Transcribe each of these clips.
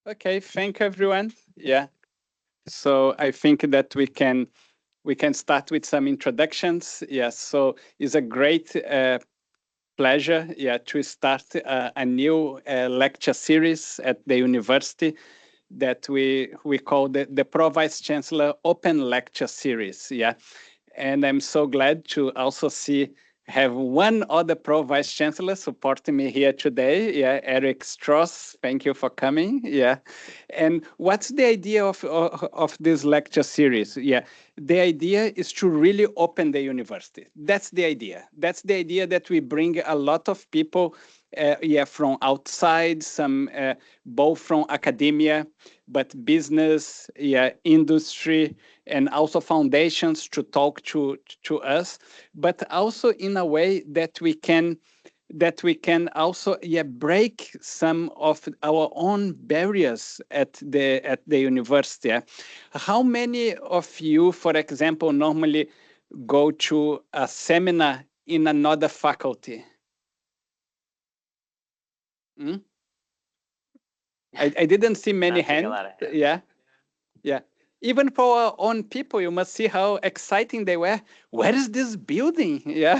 Okay, thank you, everyone. Yeah. So I think that we can start with some introductions. Yes. So it's a great pleasure, yeah, to start a new lecture series at the university that we call the Pro-Vice-Chancellor Open Lecture Series. Yeah. And I'm so glad to also have one other Pro-Vice-Chancellor supporting me here today. Yeah, Eric Strauss, thank you for coming. Yeah. And what's the idea of this lecture series? Yeah, the idea is to really open the university. That's the idea. That's the idea that we bring a lot of people, yeah, from outside, some both from academia, but business, yeah, industry, and also foundations to talk to us, but also in a way that we can also, yeah, break some of our own barriers at the university. Yeah. How many of you, for example, normally go to a seminar in another faculty? Hmm? I didn't see many Not seeing a hands. lot of hands. Yeah, yeah. Even for our own people, you must see how exciting they were. Where is this building? Yeah.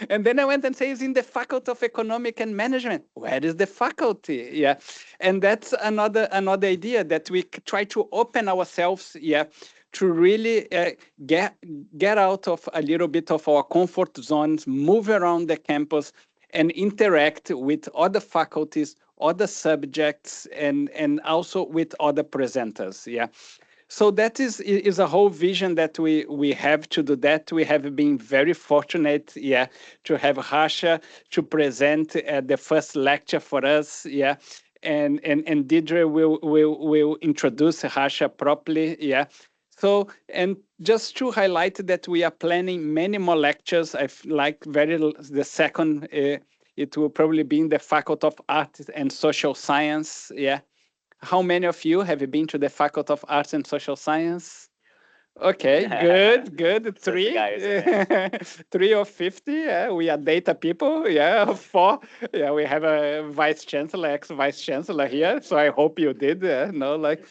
And then I went and said, it's in the Faculty of Economic and Management. Where is the faculty? Yeah. And that's another idea that we try to open ourselves, yeah, to really get out of a little bit of our comfort zones, move around the campus, and interact with other faculties, other subjects, and also with other presenters. Yeah. So that is a whole vision that we have to do that. We have been very fortunate, yeah, to have Harsha to present the first lecture for us. Yeah. And Deidre will introduce Harsha properly. Yeah. So, and just to highlight that we are planning many more lectures. I like the second, it will probably be in the Faculty of Art and Social Science. Yeah. How many of you have been to the Faculty of Arts and Social Science? Okay, good, good. Says the Three, guy who's in there. 3 of 50. Yeah, we are data people. Yeah, four. Yeah, we have a vice chancellor, ex-vice chancellor here. So I hope you did. No, like,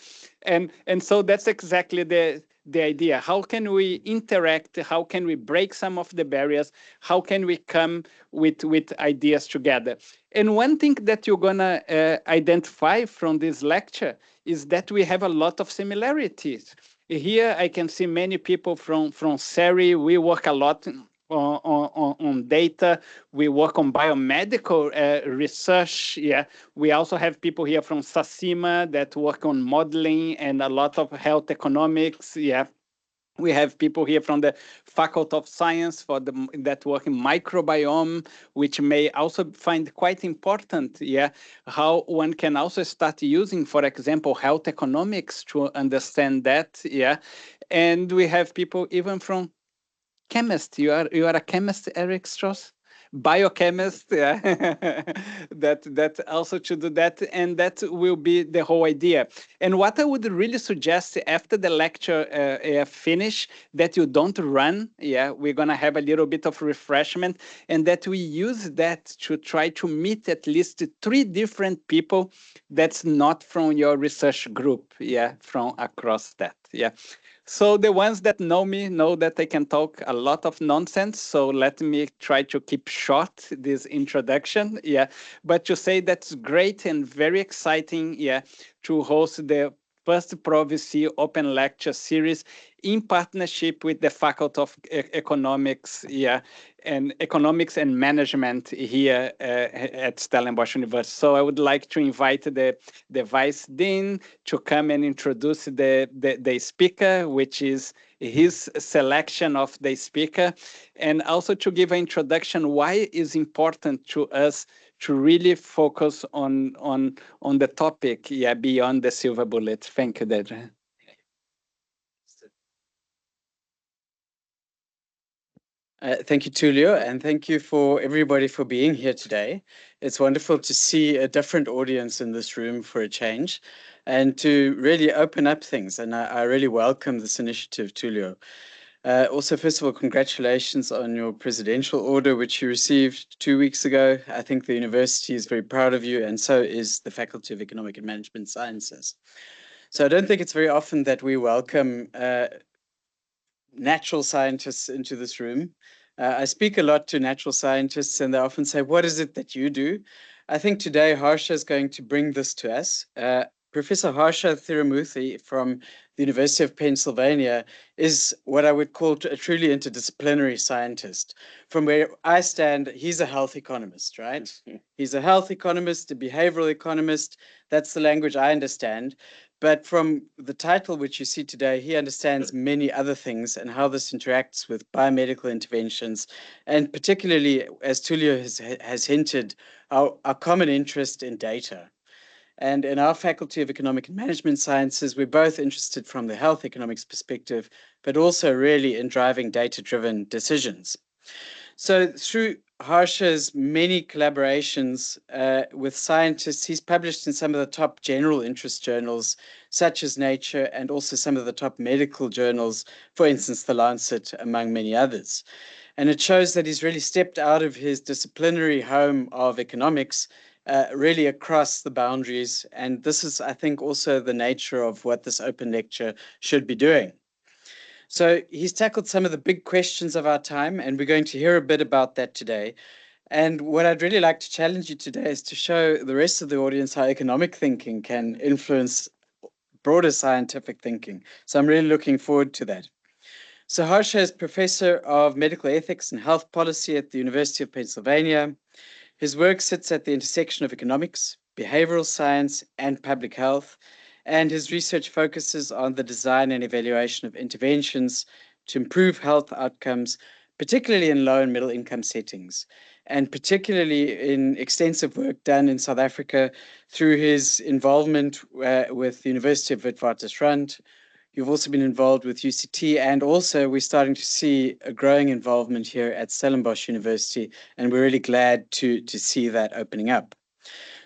and so that's exactly the idea. How can we interact? How can we break some of the barriers? How can we come with ideas together? And one thing that you're gonna identify from this lecture is that we have a lot of similarities. Here I can see many people from CERI. We work a lot on data. We work on biomedical research. Yeah, we also have people here from SACIMA that work on modeling and a lot of health economics. Yeah, we have people here from the Faculty of Science that work in microbiome, which may also find quite important, yeah, how one can also start using, for example, health economics to understand that, yeah. And we have people even from chemist. You are a chemist, Eric Strauss? Biochemist, yeah. that also to do that, and that will be the whole idea. And what I would really suggest after the lecture finish, that you don't run. Yeah, we're gonna have a little bit of refreshment, and that we use that to try to meet at least 3 different people that's not from your research group. Yeah, from across that. Yeah. So the ones that know me know that I can talk a lot of nonsense. So let me try to keep short this introduction. Yeah. But to say that's great and very exciting, yeah, to host the first Pro-VC Open Lecture Series in partnership with the Faculty of Economics, yeah, and Economics and Management here at Stellenbosch University. So I would like to invite the Vice Dean to come and introduce the speaker, which is his selection of the speaker, and also to give an introduction why it is important to us to really focus on the topic, yeah, beyond the silver bullet. Thank you, Deidre. Thank you, Tulio, and thank you for everybody for being here today. It's wonderful to see a different audience in this room for a change and to really open up things. And I really welcome this initiative, Tulio. Also, first of all, congratulations on your presidential order, which you received 2 weeks ago. I think the university is very proud of you, and so is the Faculty of Economic and Management Sciences. So I don't think it's very often that we welcome natural scientists into this room. I speak a lot to natural scientists, and they often say, "What is it that you do?" I think today Harsha is going to bring this to us. Professor Harsha Thirumurthy from the University of Pennsylvania is what I would call a truly interdisciplinary scientist. From where I stand, he's a health economist, right? He's a health economist, a behavioral economist. That's the language I understand. But from the title which you see today, he understands many other things and how this interacts with biomedical interventions, and particularly, as Tulio has hinted, our common interest in data. And in our Faculty of Economic and Management Sciences, we're both interested from the health economics perspective, but also really in driving data-driven decisions. So through Harsha's many collaborations with scientists, he's published in some of the top general interest journals, such as Nature, and also some of the top medical journals, for instance, The Lancet, among many others. And it shows that he's really stepped out of his disciplinary home of economics, really across the boundaries. And this is, I think, also the nature of what this open lecture should be doing. So he's tackled some of the big questions of our time, and we're going to hear a bit about that today. And what I'd really like to challenge you today is to show the rest of the audience how economic thinking can influence broader scientific thinking. So I'm really looking forward to that. So Harsha is Professor of Medical Ethics and Health Policy at the University of Pennsylvania. His work sits at the intersection of economics, behavioral science, and public health, and his research focuses on the design and evaluation of interventions to improve health outcomes, particularly in low and middle income settings, and particularly in extensive work done in South Africa through his involvement with the University of Witwatersrand. You've also been involved with UCT, and also we're starting to see a growing involvement here at Stellenbosch University, and we're really glad to see that opening up.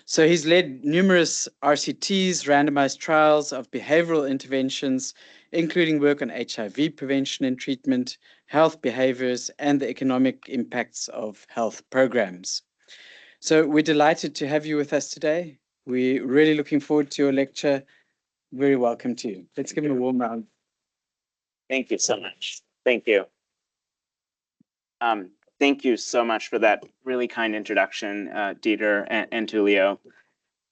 So he's led numerous RCTs, randomized trials of behavioral interventions, including work on HIV prevention and treatment, health behaviors, and the economic impacts of health programs. So we're delighted to have you with us today. We're really looking forward to your lecture. Very welcome to you. Let's give him a warm round. Thank you so much. Thank you. Thank you so much for that really kind introduction, Dieter and Tulio.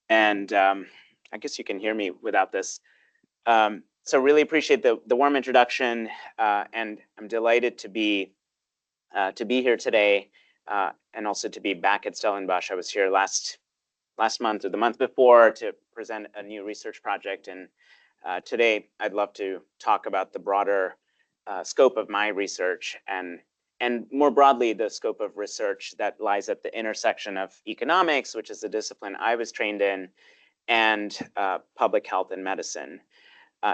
And I guess you can hear me without this. So really appreciate the warm introduction, and I'm delighted to be here today, and also to be back at Stellenbosch. I was here last month or the month before to present a new research project, and today I'd love to talk about the broader scope of my research and more broadly the scope of research that lies at the intersection of economics, which is the discipline I was trained in, and public health and medicine.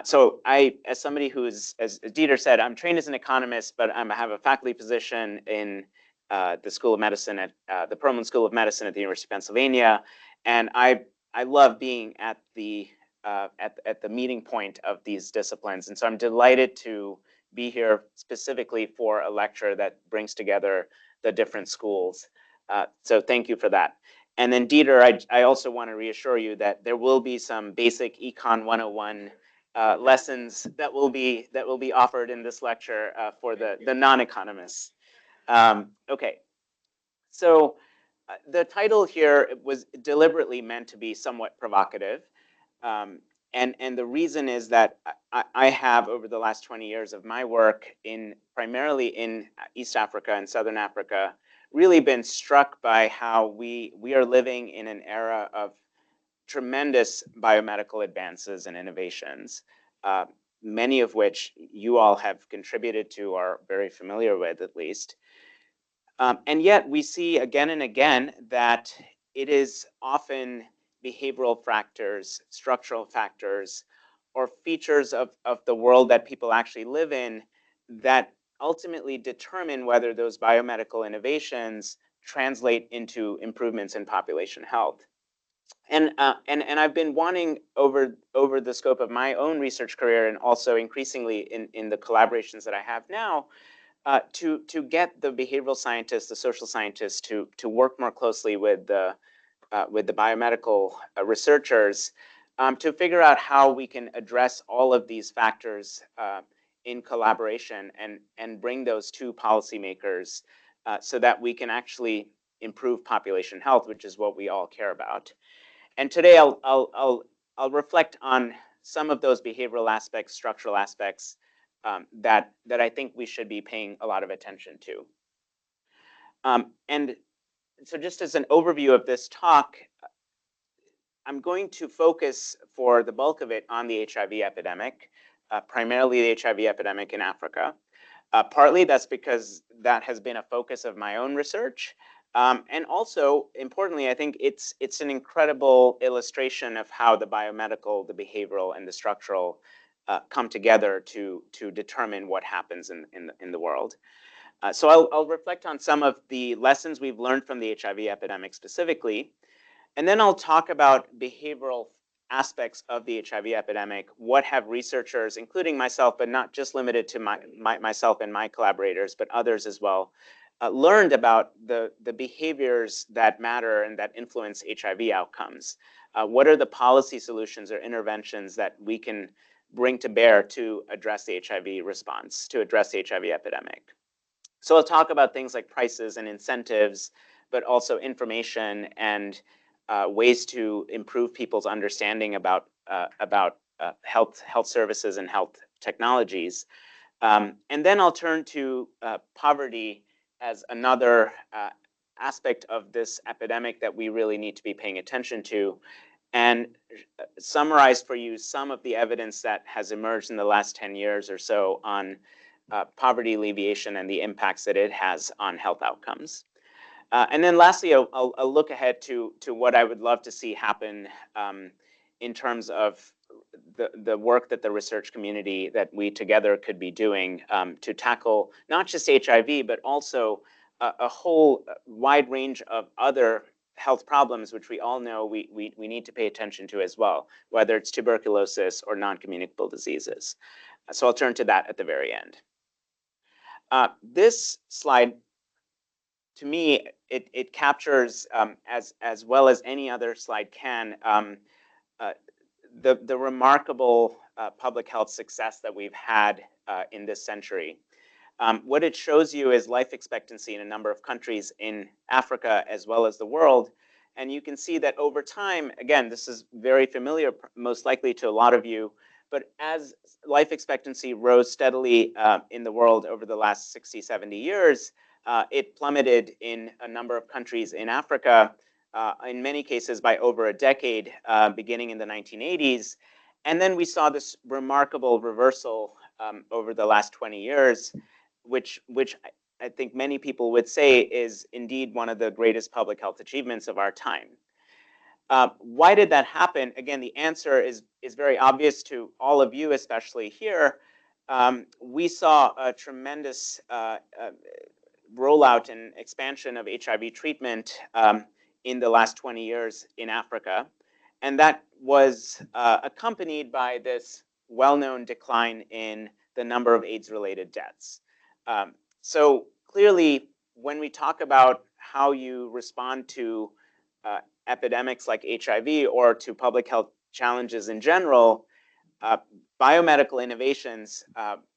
So I, as somebody who's, as Dieter said, I'm trained as an economist, but I have a faculty position in the School of Medicine at the Perelman School of Medicine at the University of Pennsylvania, and I love being at the meeting point of these disciplines, and so I'm delighted to be here specifically for a lecture that brings together the different schools. So thank you for that. And then Dieter, I also want to reassure you that there will be some basic Econ 101 lessons that will be offered in this lecture for the non-economists. Okay, so the title here was deliberately meant to be somewhat provocative. And the reason is that I have, over the last 20 years of my work primarily in East Africa and Southern Africa, really been struck by how we are living in an era of tremendous biomedical advances and innovations, many of which you all have contributed to or are very familiar with, at least. And yet we see again and again that it is often behavioral factors, structural factors, or features of the world that people actually live in that ultimately determine whether those biomedical innovations translate into improvements in population health. And I've been wanting over the scope of my own research career, and also increasingly in the collaborations that I have now, to get the behavioral scientists, the social scientists, to work more closely with the biomedical researchers, to figure out how we can address all of these factors in collaboration, and bring those to policymakers, so that we can actually improve population health, which is what we all care about. And today I'll reflect on some of those behavioral aspects, structural aspects, that I think we should be paying a lot of attention to. And so just as an overview of this talk, I'm going to focus for the bulk of it on the HIV epidemic, primarily the HIV epidemic in Africa. Partly that's because that has been a focus of my own research. And also, importantly, I think it's an incredible illustration of how the biomedical, the behavioral, and the structural come together to determine what happens in the world. So I'll reflect on some of the lessons we've learned from the HIV epidemic specifically, and then I'll talk about behavioral aspects of the HIV epidemic. What have researchers, including myself, but not just limited to myself and my collaborators, but others as well, learned about the behaviors that matter and that influence HIV outcomes? What are the policy solutions or interventions that we can bring to bear to address the HIV response, to address the HIV epidemic? So I'll talk about things like prices and incentives, but also information and ways to improve people's understanding about health services and health technologies. And then I'll turn to poverty as another aspect of this epidemic that we really need to be paying attention to, and summarize for you some of the evidence that has emerged in the last 10 years or so on poverty alleviation and the impacts that it has on health outcomes. And then lastly, I'll look ahead to what I would love to see happen in terms of the work that the research community, that we together could be doing to tackle not just HIV, but also a whole wide range of other health problems, which we all know we need to pay attention to as well, whether it's tuberculosis or non-communicable diseases. So I'll turn to that at the very end. This slide, to me, it captures as well as any other slide can the remarkable public health success that we've had in this century. What it shows you is life expectancy in a number of countries in Africa as well as the world. And you can see that over time, again, this is very familiar, most likely to a lot of you, but as life expectancy rose steadily in the world over the last 60, 70 years, it plummeted in a number of countries in Africa, in many cases by over a decade, beginning in the 1980s. And then we saw this remarkable reversal over the last 20 years, which I think many people would say is indeed one of the greatest public health achievements of our time. Why did that happen? Again, the answer is very obvious to all of you, especially here. We saw a tremendous rollout and expansion of HIV treatment in the last 20 years in Africa. And that was accompanied by this well-known decline in the number of AIDS-related deaths. So clearly, when we talk about how you respond to epidemics like HIV or to public health challenges in general, biomedical innovations,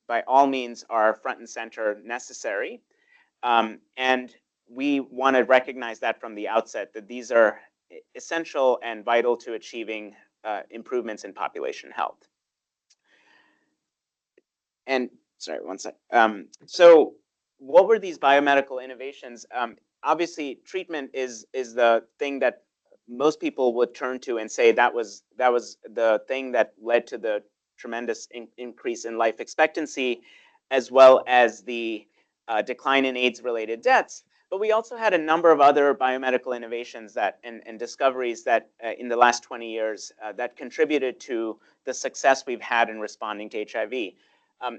by all means, are front and center necessary. And we want to recognize that from the outset, that these are essential and vital to achieving improvements in population health. And sorry, one sec. So what were these biomedical innovations? Obviously, treatment is the thing that most people would turn to and say that was the thing that led to the tremendous increase in life expectancy, as well as the decline in AIDS-related deaths. But we also had a number of other biomedical innovations that and discoveries that in the last 20 years that contributed to the success we've had in responding to HIV.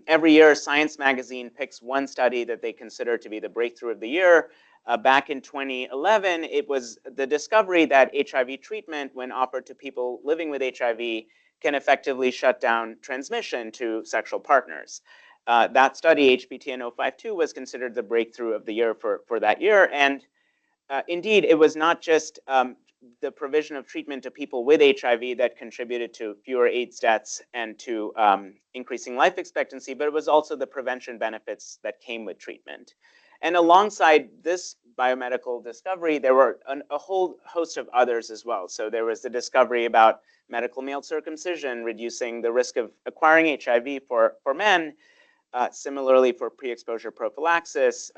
Every year, Science magazine picks one study that they consider to be the breakthrough of the year. Back in 2011, it was the discovery that HIV treatment, when offered to people living with HIV, can effectively shut down transmission to sexual partners. That study, HPTN 052, was considered the breakthrough of the year for that year. And indeed, it was not just the provision of treatment to people with HIV that contributed to fewer AIDS deaths and to increasing life expectancy, but it was also the prevention benefits that came with treatment. And alongside this biomedical discovery, there were a whole host of others as well. So there was the discovery about medical male circumcision, reducing the risk of acquiring HIV for men. Similarly, for pre-exposure prophylaxis,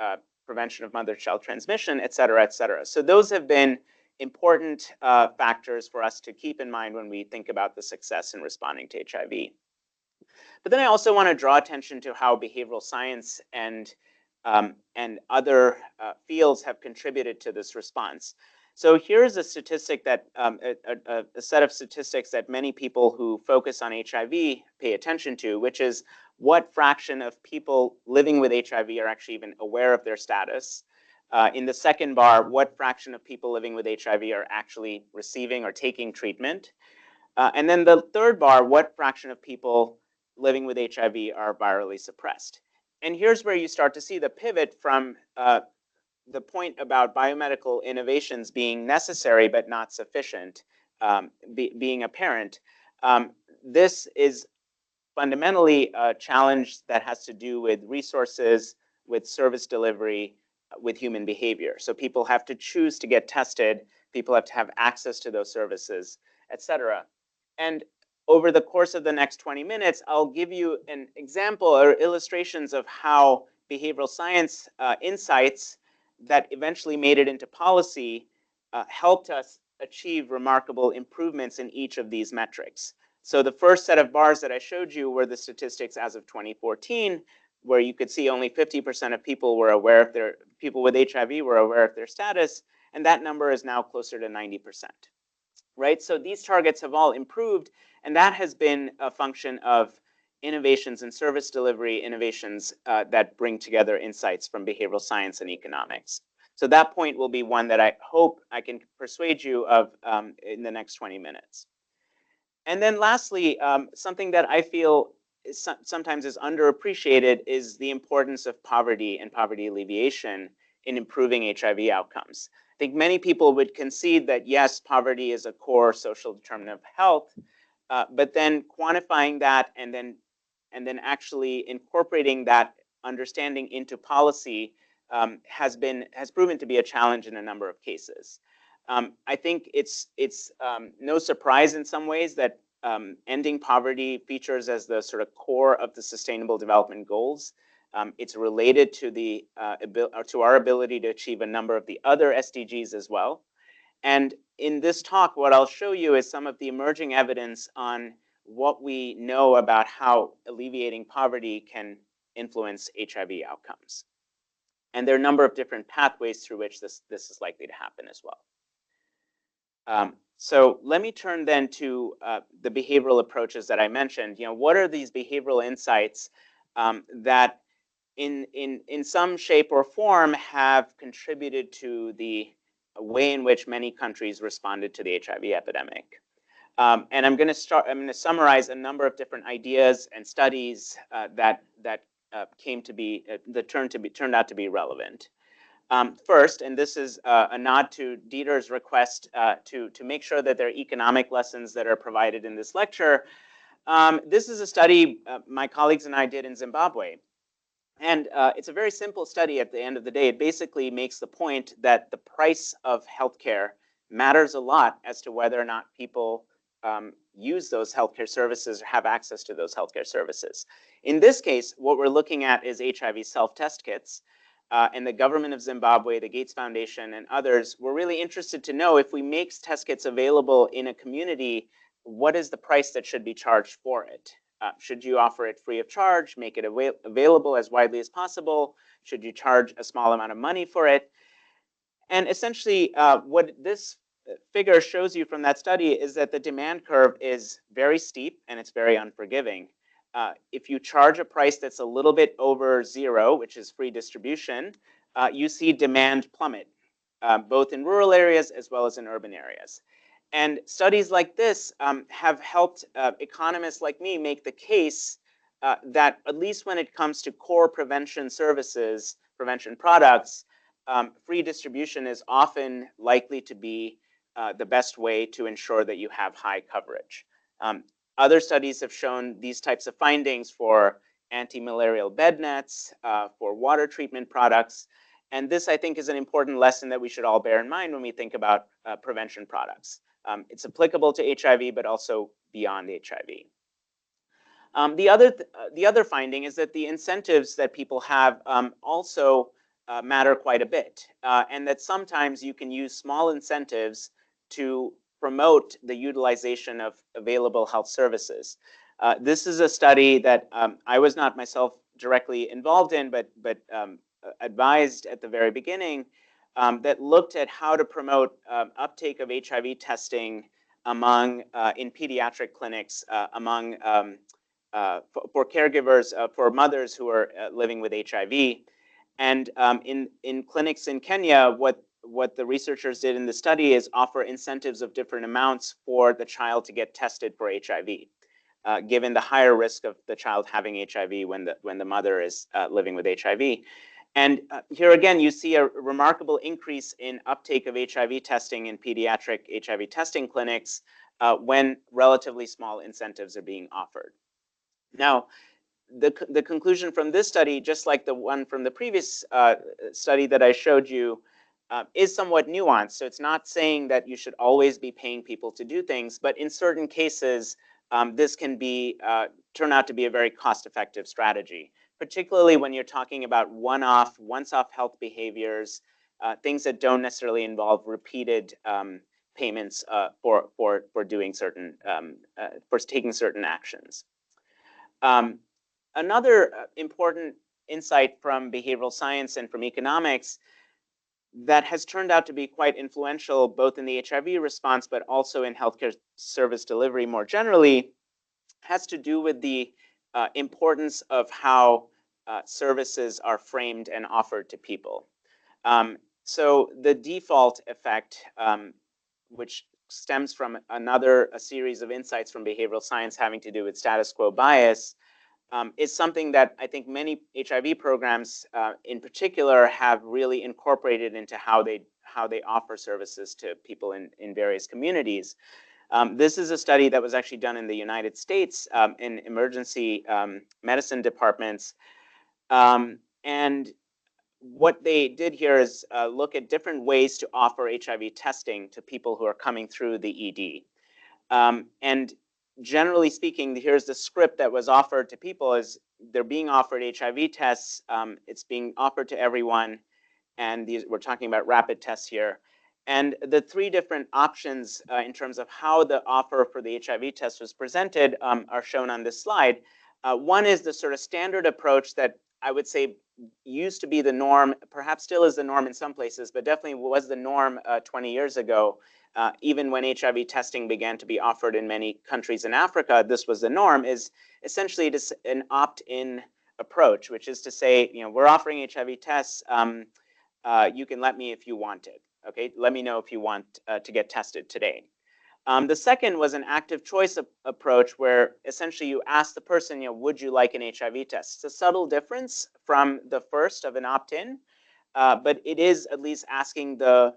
prevention of mother-child transmission, et cetera, et cetera. So those have been important factors for us to keep in mind when we think about the success in responding to HIV. But then I also want to draw attention to how behavioral science and other fields have contributed to this response. So here's a statistic that a set of statistics that many people who focus on HIV pay attention to, which is what fraction of people living with HIV are actually even aware of their status. In the second bar, what fraction of people living with HIV are actually receiving or taking treatment. And then the third bar, what fraction of people living with HIV are virally suppressed. And here's where you start to see the pivot from the point about biomedical innovations being necessary but not sufficient being apparent. This is fundamentally a challenge that has to do with resources, with service delivery, with human behavior. So people have to choose to get tested, people have to have access to those services, et cetera. And over the course of the next 20 minutes, I'll give you an example or illustrations of how behavioral science insights that eventually made it into policy helped us achieve remarkable improvements in each of these metrics. So the first set of bars that I showed you were the statistics as of 2014, where you could see only 50% of people were aware of their, people with HIV were aware of their status, and that number is now closer to 90%. Right? So these targets have all improved, and that has been a function of innovations in service delivery, innovations that bring together insights from behavioral science and economics. So that point will be one that I hope I can persuade you of in the next 20 minutes. And then lastly, something that I feel sometimes is underappreciated is the importance of poverty and poverty alleviation in improving HIV outcomes. I think many people would concede that yes, poverty is a core social determinant of health, but then quantifying that and then actually incorporating that understanding into policy has proven to be a challenge in a number of cases. I think it's no surprise in some ways that ending poverty features as the sort of core of the Sustainable Development Goals. It's related to our ability to achieve a number of the other SDGs as well. And in this talk, what I'll show you is some of the emerging evidence on what we know about how alleviating poverty can influence HIV outcomes. And there are a number of different pathways through which this is likely to happen as well. So let me turn then to the behavioral approaches that I mentioned. You know, what are these behavioral insights that in some shape or form have contributed to the way in which many countries responded to the HIV epidemic? And I'm going to summarize a number of different ideas and studies that turned out to be relevant. First, and this is a nod to Dieter's request to make sure that there are economic lessons that are provided in this lecture. This is a study my colleagues and I did in Zimbabwe. And it's a very simple study at the end of the day. It basically makes the point that the price of healthcare matters a lot as to whether or not people use those healthcare services or have access to those healthcare services. In this case, what we're looking at is HIV self-test kits. And the government of Zimbabwe, the Gates Foundation, and others were really interested to know if we make test kits available in a community, what is the price that should be charged for it? Should you offer it free of charge, make it available as widely as possible? Should you charge a small amount of money for it? And essentially, what this figure shows you from that study is that the demand curve is very steep and it's very unforgiving. If you charge a price that's a little bit over zero, which is free distribution, you see demand plummet, both in rural areas as well as in urban areas. And studies like this have helped economists like me make the case that at least when it comes to core prevention services, prevention products, free distribution is often likely to be the best way to ensure that you have high coverage. Other studies have shown these types of findings for anti-malarial bed nets, for water treatment products. And this, I think, is an important lesson that we should all bear in mind when we think about prevention products. It's applicable to HIV, but also beyond HIV. The other finding is that the incentives that people have also matter quite a bit, and that sometimes you can use small incentives to promote the utilization of available health services. This is a study that I was not myself directly involved in, but advised at the very beginning, that looked at how to promote uptake of HIV testing among in pediatric clinics among for caregivers, for mothers who are living with HIV. And in clinics in Kenya, what the researchers did in the study is offer incentives of different amounts for the child to get tested for HIV, given the higher risk of the child having HIV when the mother is living with HIV. And here again, you see a remarkable increase in uptake of HIV testing in pediatric HIV testing clinics when relatively small incentives are being offered. Now, the conclusion from this study, just like the one from the previous study that I showed you, is somewhat nuanced. So it's not saying that you should always be paying people to do things, but in certain cases, this can be turn out to be a very cost-effective strategy, particularly when you're talking about once-off health behaviors, things that don't necessarily involve repeated payments for doing certain for taking certain actions. Another important insight from behavioral science and from economics that has turned out to be quite influential both in the HIV response but also in healthcare service delivery more generally has to do with the importance of how services are framed and offered to people. So the default effect, which stems from a series of insights from behavioral science having to do with status quo bias, is something that I think many HIV programs in particular have really incorporated into how they offer services to people in various communities. This is a study that was actually done in the United States in emergency medicine departments. And what they did here is look at different ways to offer HIV testing to people who are coming through the ED. And generally speaking, here's the script that was offered to people is they're being offered HIV tests. It's being offered to everyone. And we're talking about rapid tests here. And the three different options in terms of how the offer for the HIV test was presented are shown on this slide. One is the sort of standard approach that I would say used to be the norm, perhaps still is the norm in some places, but definitely was the norm 20 years ago. Even when HIV testing began to be offered in many countries in Africa, this was the norm, is essentially an opt-in approach, which is to say, we're offering HIV tests. You can let me if you want it. Okay, let me know if you want to get tested today. The second was an active choice approach where essentially you ask the person, would you like an HIV test? It's a subtle difference from the first of an opt-in, but it is at least asking the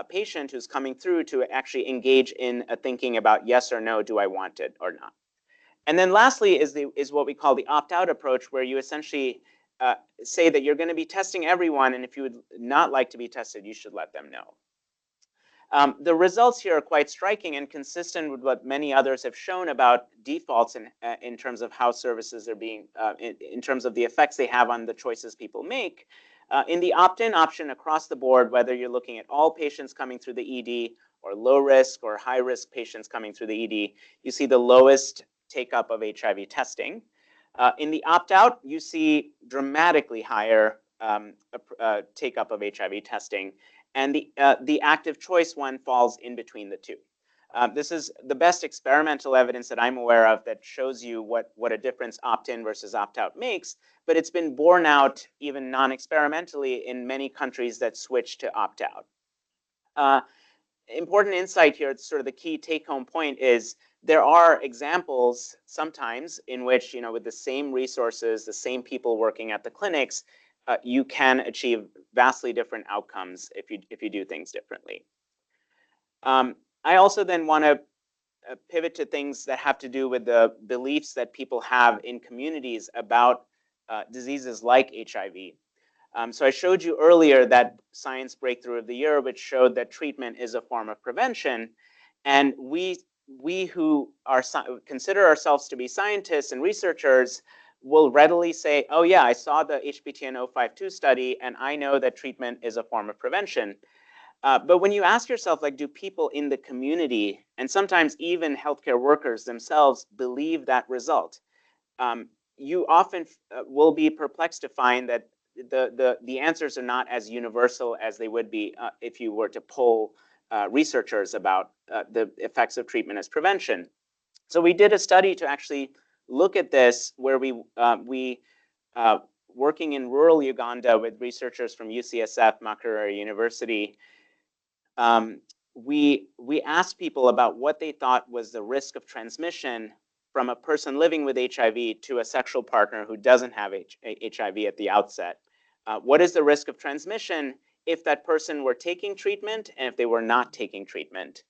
patient who's coming through to actually engage in a thinking about yes or no, do I want it or not? And then lastly is what we call the opt-out approach, where you essentially say that you're going to be testing everyone, and if you would not like to be tested, you should let them know. The results here are quite striking and consistent with what many others have shown about defaults in terms of how services are being, in terms of the effects they have on the choices people make. In the opt-in option across the board, whether you're looking at all patients coming through the ED or low risk or high risk patients coming through the ED, you see the lowest take-up of HIV testing. In the opt-out, you see dramatically higher take-up of HIV testing. And the active choice one falls in between the two. This is the best experimental evidence that I'm aware of that shows you what a difference opt-in versus opt-out makes, but it's been borne out even non-experimentally in many countries that switch to opt-out. Important insight here, it's sort of the key take-home point, is there are examples sometimes in which, with the same resources, the same people working at the clinics, you can achieve vastly different outcomes if you do things differently. I also then want to pivot to things that have to do with the beliefs that people have in communities about diseases like HIV. So I showed you earlier that science breakthrough of the year, which showed that treatment is a form of prevention. And we who are consider ourselves to be scientists and researchers will readily say, oh yeah, I saw the HPTN 052 study and I know that treatment is a form of prevention. But when you ask yourself, like, do people in the community and sometimes even healthcare workers themselves believe that result? You often will be perplexed to find that the answers are not as universal as they would be if you were to poll researchers about the effects of treatment as prevention. So we did a study to actually look at this, where we working in rural Uganda with researchers from UCSF, Makerere University, we asked people about what they thought was the risk of transmission from a person living with HIV to a sexual partner who doesn't have HIV at the outset. What is the risk of transmission if that person were taking treatment and if they were not taking treatment?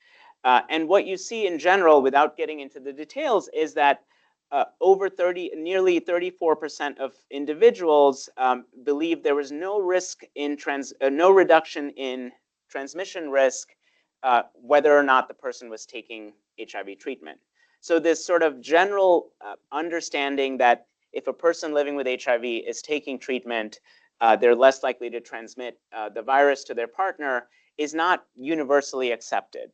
And what you see in general, without getting into the details, is that nearly 34% of individuals believe there was no risk in no reduction in transmission risk, whether or not the person was taking HIV treatment. So this sort of general understanding that if a person living with HIV is taking treatment, they're less likely to transmit the virus to their partner is not universally accepted.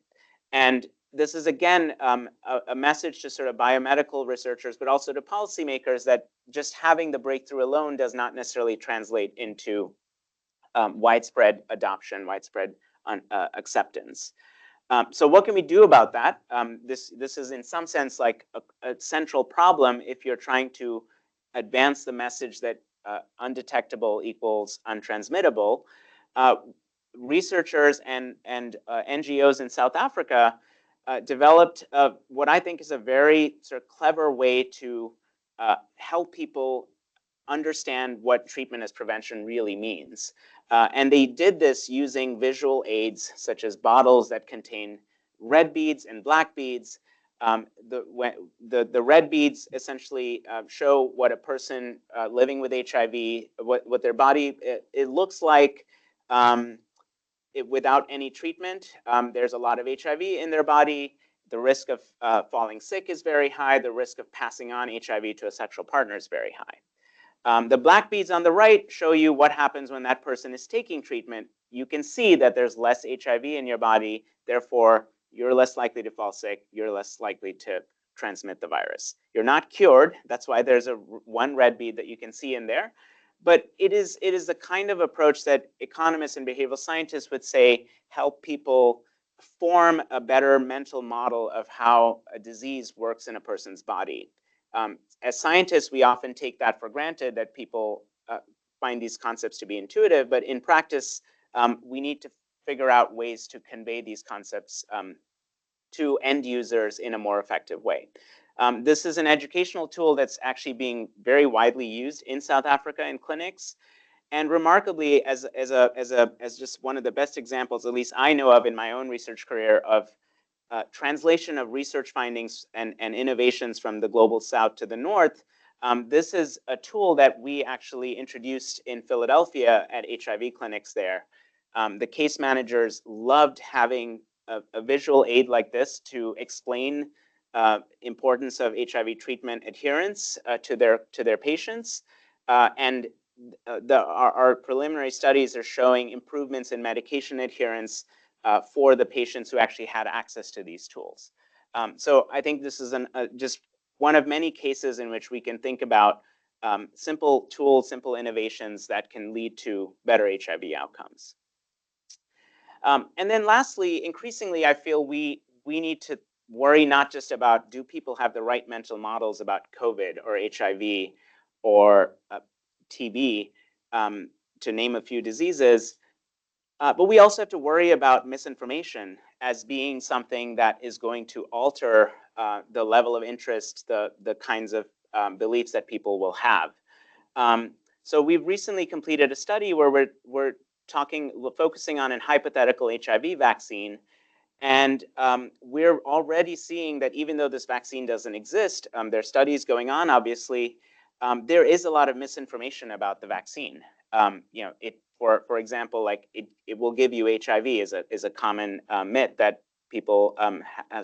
And this is, again, a message to sort of biomedical researchers, but also to policymakers, that just having the breakthrough alone does not necessarily translate into widespread adoption, widespread acceptance. So what can we do about that? This is in some sense like a central problem if you're trying to advance the message that undetectable equals untransmittable. Researchers and NGOs in South Africa developed what I think is a very sort of clever way to help people understand what treatment as prevention really means. And they did this using visual aids, such as bottles that contain red beads and black beads. The red beads essentially show what a person living with HIV, what their body, it looks like without any treatment. There's a lot of HIV in their body. The risk of falling sick is very high. The risk of passing on HIV to a sexual partner is very high. The black beads on the right show you what happens when that person is taking treatment. You can see that there's less HIV in your body, therefore you're less likely to fall sick, you're less likely to transmit the virus. You're not cured, that's why there's one red bead that you can see in there. But it is the kind of approach that economists and behavioral scientists would say help people form a better mental model of how a disease works in a person's body. As scientists, we often take that for granted, that people find these concepts to be intuitive, but in practice, we need to figure out ways to convey these concepts to end users in a more effective way. This is an educational tool that's actually being very widely used in South Africa in clinics. And remarkably, as just one of the best examples, at least I know of in my own research career, of translation of research findings and innovations from the global south to the north. This is a tool that we actually introduced in Philadelphia at HIV clinics there. The case managers loved having a visual aid like this to explain importance of HIV treatment adherence to their patients. And our preliminary studies are showing improvements in medication adherence for the patients who actually had access to these tools. So I think this is just one of many cases in which we can think about simple tools, simple innovations that can lead to better HIV outcomes. And then lastly, increasingly, I feel we we need to worry not just about do people have the right mental models about COVID or HIV or TB, to name a few diseases, but we also have to worry about misinformation as being something that is going to alter the level of interest, the kinds of beliefs that people will have. So we've recently completed a study where we're focusing on a hypothetical HIV vaccine. And we're already seeing that even though this vaccine doesn't exist, there are studies going on, obviously, there is a lot of misinformation about the vaccine. You know, for example, like it will give you HIV is a common myth that people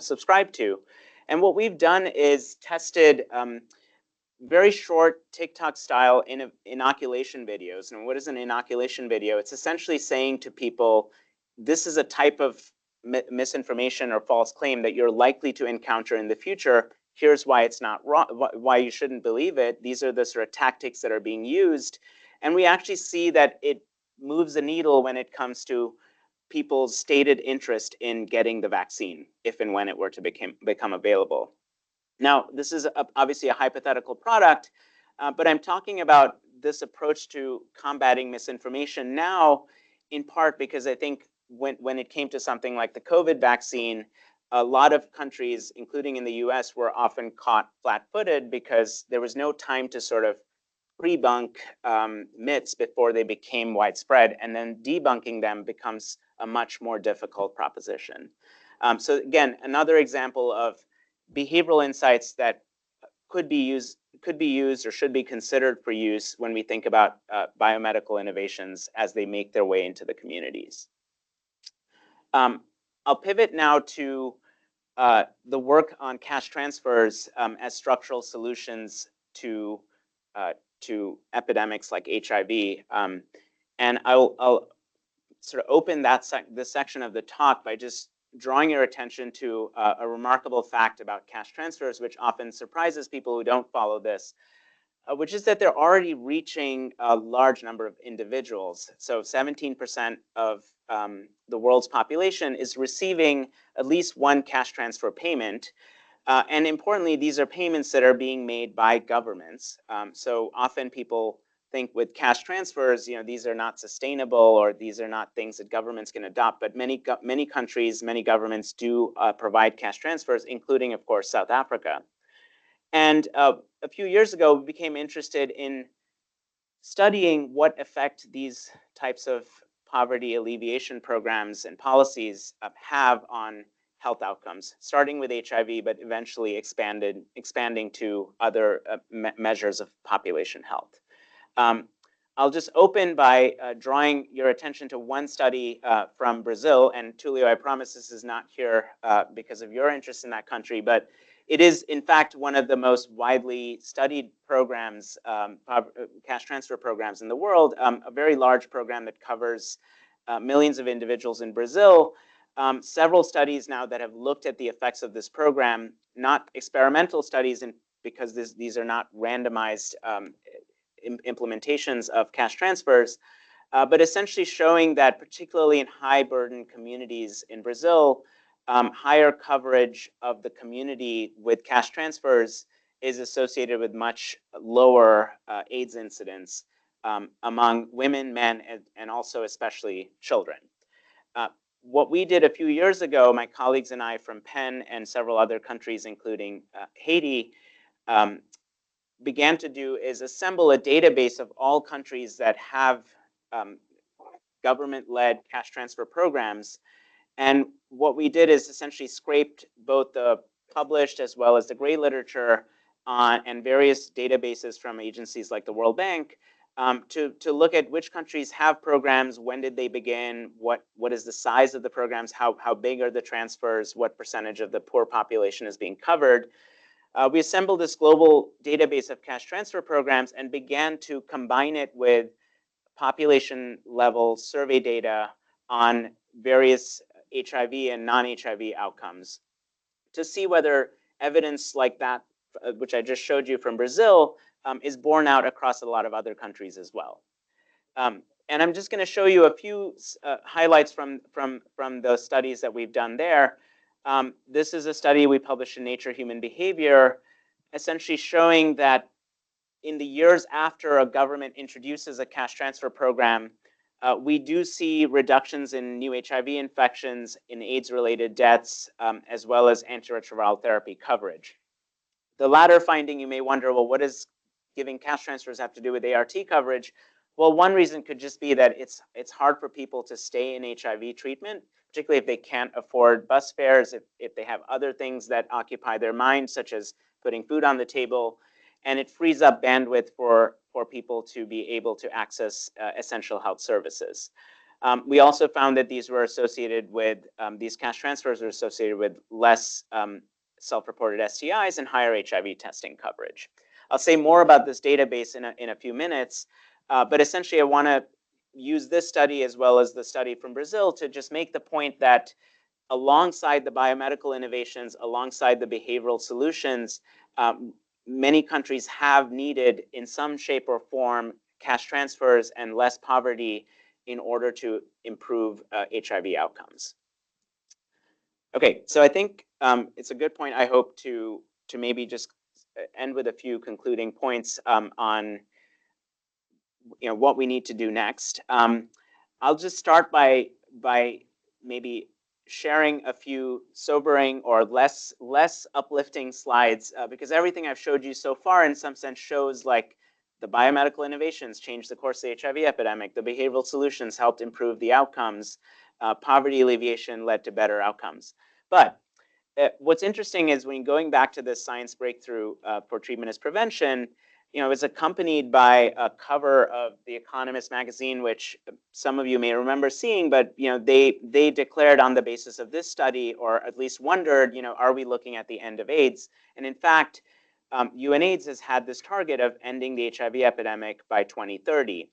subscribe to. And what we've done is tested very short TikTok style inoculation videos. And what is an inoculation video? It's essentially saying to people, this is a type of misinformation or false claim that you're likely to encounter in the future. Here's why it's not wrong, why you shouldn't believe it. These are the sort of tactics that are being used. And we actually see that it moves the needle when it comes to people's stated interest in getting the vaccine, if and when it were to become available. Now, this is obviously a hypothetical product, but I'm talking about this approach to combating misinformation now, in part because I think when it came to something like the COVID vaccine, a lot of countries, including in the US, were often caught flat-footed because there was no time to sort of pre-bunk myths before they became widespread, and then debunking them becomes a much more difficult proposition. So again, another example of behavioral insights that could be used or should be considered for use when we think about biomedical innovations as they make their way into the communities. I'll pivot now to the work on cash transfers as structural solutions to epidemics like HIV. And I'll sort of open this section of the talk by just drawing your attention to a remarkable fact about cash transfers, which often surprises people who don't follow this, which is that they're already reaching a large number of individuals. So 17% of the world's population is receiving at least one cash transfer payment. And importantly, these are payments that are being made by governments. So often people think with cash transfers, you know, these are not sustainable or these are not things that governments can adopt. But many countries, many governments do provide cash transfers, including, of course, South Africa. And a few years ago, we became interested in studying what effect these types of poverty alleviation programs and policies have on health outcomes, starting with HIV, but eventually expanding to other measures of population health. I'll just open by drawing your attention to one study from Brazil. And Tulio, I promise this is not here because of your interest in that country, but it is, in fact, one of the most widely studied programs, cash transfer programs in the world, a very large program that covers millions of individuals in Brazil. Several studies now that have looked at the effects of this program, not experimental studies because these are not randomized implementations of cash transfers, but essentially showing that particularly in high burden communities in Brazil, higher coverage of the community with cash transfers is associated with much lower AIDS incidence among women, men, and also especially children. What we did a few years ago, my colleagues and I from Penn and several other countries, including Haiti, began to do is assemble a database of all countries that have government-led cash transfer programs. And what we did is essentially scraped both the published as well as the gray literature and various databases from agencies like the World Bank to look at which countries have programs, when did they begin, what is the size of the programs, how big are the transfers, what percentage of the poor population is being covered. We assembled this global database of cash transfer programs and began to combine it with population level survey data on various HIV and non-HIV outcomes to see whether evidence like that, which I just showed you from Brazil, is borne out across a lot of other countries as well. And I'm just going to show you a few highlights from the studies that we've done there. This is a study we published in Nature Human Behavior, essentially showing that in the years after a government introduces a cash transfer program, we do see reductions in new HIV infections, in AIDS-related deaths, as well as antiretroviral therapy coverage. The latter finding, you may wonder, well, what does giving cash transfers have to do with ART coverage? Well, one reason could just be that it's hard for people to stay in HIV treatment, particularly if they can't afford bus fares, if they have other things that occupy their mind, such as putting food on the table, and it frees up bandwidth for people to be able to access essential health services. We also found that these were associated with, these cash transfers are associated with less self-reported STIs and higher HIV testing coverage. I'll say more about this database in a few minutes, but essentially I want to use this study as well as the study from Brazil to just make the point that alongside the biomedical innovations, alongside the behavioral solutions, many countries have needed in some shape or form cash transfers and less poverty in order to improve HIV outcomes. Okay, so I think it's a good point, I hope, to maybe just end with a few concluding points on what we need to do next. I'll just start by maybe sharing a few sobering or less uplifting slides, because everything I've showed you so far in some sense shows like the biomedical innovations changed the course of the HIV epidemic, the behavioral solutions helped improve the outcomes, poverty alleviation led to better outcomes. But what's interesting is when going back to this science breakthrough for treatment as prevention, it was accompanied by a cover of The Economist magazine, which some of you may remember seeing, but they declared on the basis of this study, or at least wondered, are we looking at the end of AIDS? And in fact, UNAIDS has had this target of ending the HIV epidemic by 2030.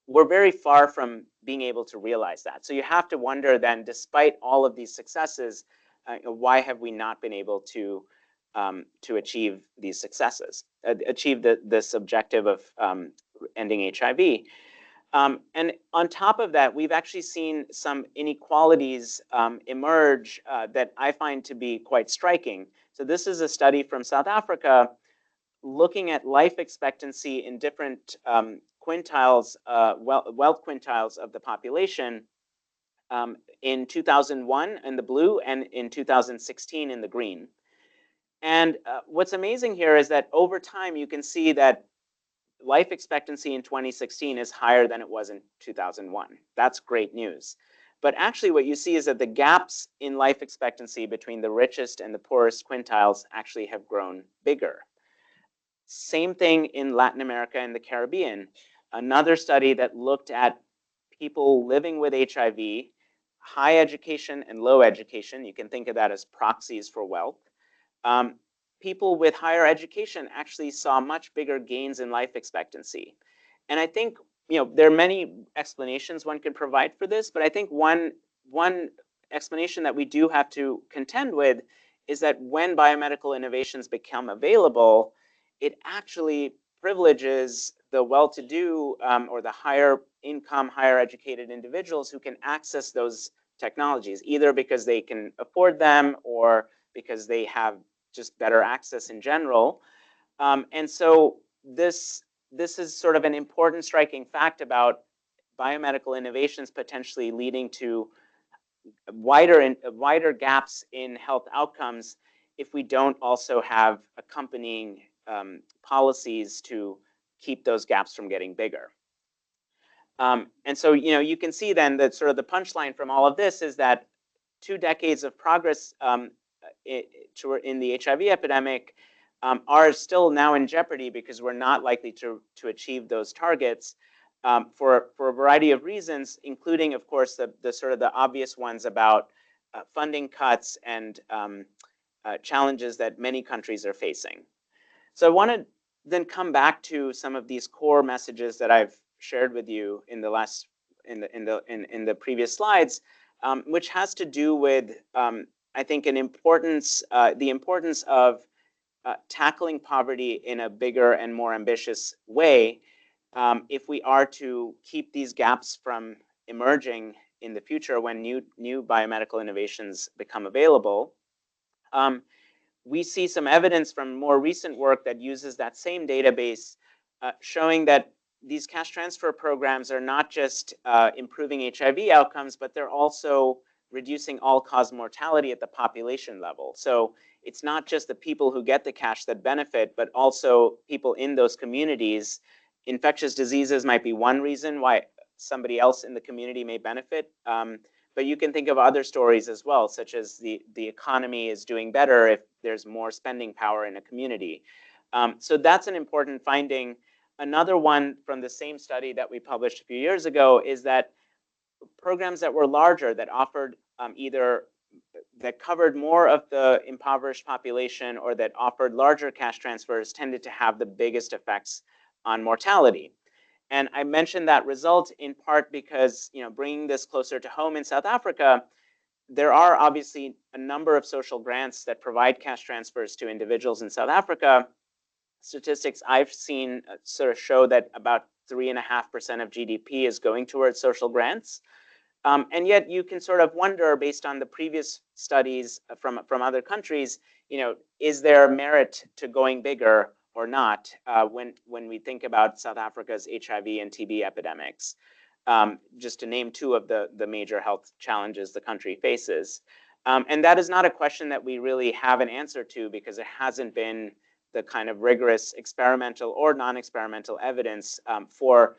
We're very far from being able to realize that. So you have to wonder then, despite all of these successes, why have we not been able to achieve these successes, achieve this objective of ending HIV? And on top of that, we've actually seen some inequalities emerge that I find to be quite striking. So this is a study from South Africa looking at life expectancy in different quintiles, wealth quintiles of the population in 2001 in the blue and in 2016 in the green. And what's amazing here is that over time, you can see that life expectancy in 2016 is higher than it was in 2001. That's great news. But actually what you see is that the gaps in life expectancy between the richest and the poorest quintiles actually have grown bigger. Same thing in Latin America and the Caribbean. Another study that looked at people living with HIV, high education and low education. You can think of that as proxies for wealth. People with higher education actually saw much bigger gains in life expectancy. And I think there are many explanations one can provide for this, but I think one explanation that we do have to contend with is that when biomedical innovations become available, it actually privileges the well-to-do or the higher income, higher educated individuals who can access those technologies, either because they can afford them or because they have just better access in general. And so this is sort of an important striking fact about biomedical innovations potentially leading to wider gaps in health outcomes if we don't also have accompanying policies to keep those gaps from getting bigger. And so you can see then that sort of the punchline from all of this is that 2 decades of progress in the HIV epidemic are still now in jeopardy because we're not likely to achieve those targets for a variety of reasons, including, of course, the sort of the obvious ones about funding cuts and challenges that many countries are facing. So I want to then come back to some of these core messages that I've shared with you in the previous slides, which has to do with I think the importance of tackling poverty in a bigger and more ambitious way if we are to keep these gaps from emerging in the future when new biomedical innovations become available. We see some evidence from more recent work that uses that same database, showing that these cash transfer programs are not just improving HIV outcomes, but they're also reducing all-cause mortality at the population level. So it's not just the people who get the cash that benefit, but also people in those communities. Infectious diseases might be one reason why somebody else in the community may benefit. But you can think of other stories as well, such as the economy is doing better if there's more spending power in a community. So that's an important finding. Another one from the same study that we published a few years ago is that programs that were larger, that offered that covered more of the impoverished population or that offered larger cash transfers tended to have the biggest effects on mortality. And I mentioned that result in part because, bringing this closer to home in South Africa, there are obviously a number of social grants that provide cash transfers to individuals in South Africa. Statistics I've seen sort of show that about 3.5% of GDP is going towards social grants. And yet you can sort of wonder, based on the previous studies from other countries, is there merit to going bigger or not when we think about South Africa's HIV and TB epidemics, just to name two of the major health challenges the country faces. And that is not a question that we really have an answer to, because it hasn't been the kind of rigorous experimental or non-experimental evidence for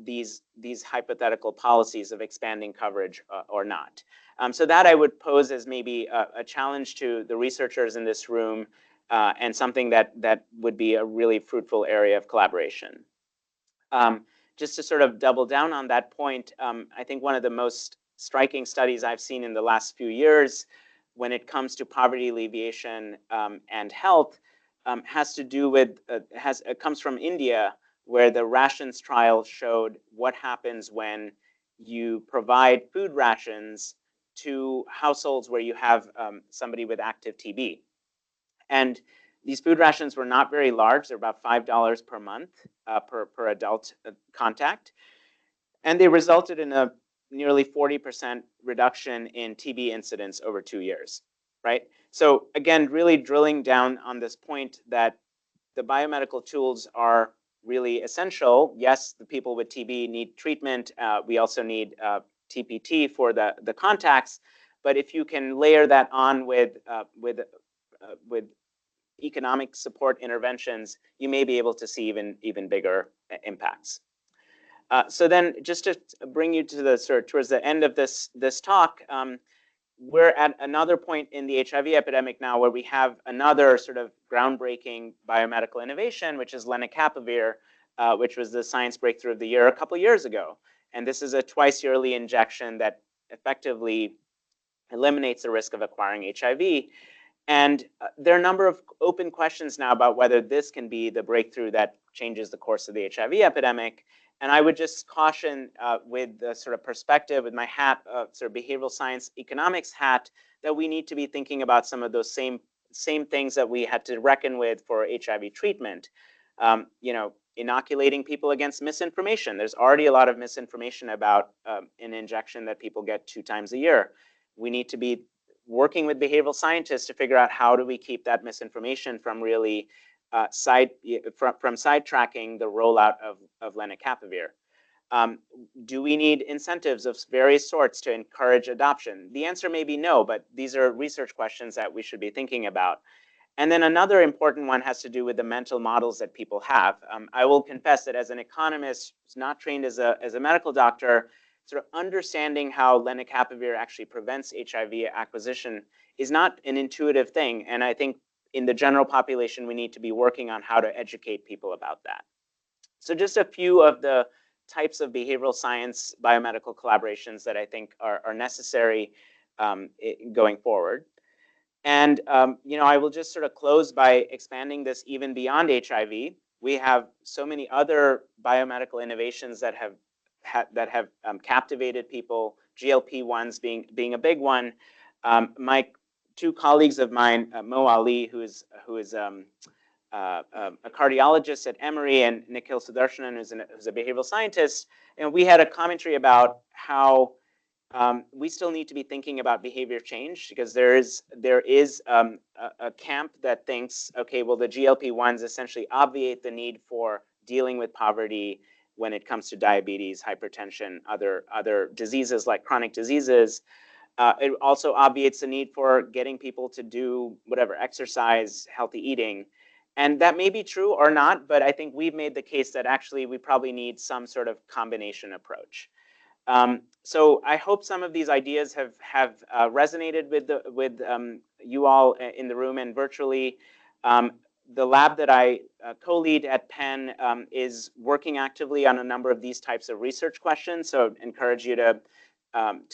these hypothetical policies of expanding coverage or not. So that I would pose as maybe a challenge to the researchers in this room, and something that would be a really fruitful area of collaboration. Just to sort of double down on that point, I think one of the most striking studies I've seen in the last few years when it comes to poverty alleviation and health has to do with, it comes from India, where the rations trial showed what happens when you provide food rations to households where you have somebody with active TB. And these food rations were not very large. They're about $5 per month per adult contact. And they resulted in a nearly 40% reduction in TB incidence over 2 years, right? So again, really drilling down on this point that the biomedical tools are really essential. Yes, the people with TB need treatment. We also need TPT for the contacts. But if you can layer that on with economic support interventions, you may be able to see even bigger impacts. So then, just to bring you to the towards the end of this talk, we're at another point in the HIV epidemic now where we have another sort of groundbreaking biomedical innovation, which is lenacapavir, which was the science breakthrough of the year a couple years ago. And this is a twice-yearly injection that effectively eliminates the risk of acquiring HIV. And there are a number of open questions now about whether this can be the breakthrough that changes the course of the HIV epidemic. And I would just caution with the sort of perspective, with my hat, sort of behavioral science economics hat, that we need to be thinking about some of those same things that we had to reckon with for HIV treatment. Inoculating people against misinformation. There's already a lot of misinformation about an injection that people get 2 times a year. We need to be working with behavioral scientists to figure out how do we keep that misinformation from really from sidetracking the rollout of lenacapavir. Do we need incentives of various sorts to encourage adoption? The answer may be no, but these are research questions that we should be thinking about. And then another important one has to do with the mental models that people have. I will confess that as an economist who's not trained as a medical doctor, sort of understanding how lenacapavir actually prevents HIV acquisition is not an intuitive thing. And I think in the general population, we need to be working on how to educate people about that. So just a few of the types of behavioral science biomedical collaborations that I think are necessary going forward. And I will just sort of close by expanding this even beyond HIV. We have so many other biomedical innovations that have captivated people, GLP-1s being a big one. My 2 colleagues of mine, Mo Ali, who is a cardiologist at Emory, and Nikhil Sudarshanan, who's a behavioral scientist, and we had a commentary about how we still need to be thinking about behavior change, because there is a camp that thinks, okay, well, the GLP-1s essentially obviate the need for dealing with poverty when it comes to diabetes, hypertension, other diseases like chronic diseases. It also obviates the need for getting people to do whatever, exercise, healthy eating. And that may be true or not, but I think we've made the case that actually we probably need some sort of combination approach. So I hope some of these ideas have resonated with you all in the room and virtually. The lab that I co-lead at Penn is working actively on a number of these types of research questions. So encourage you to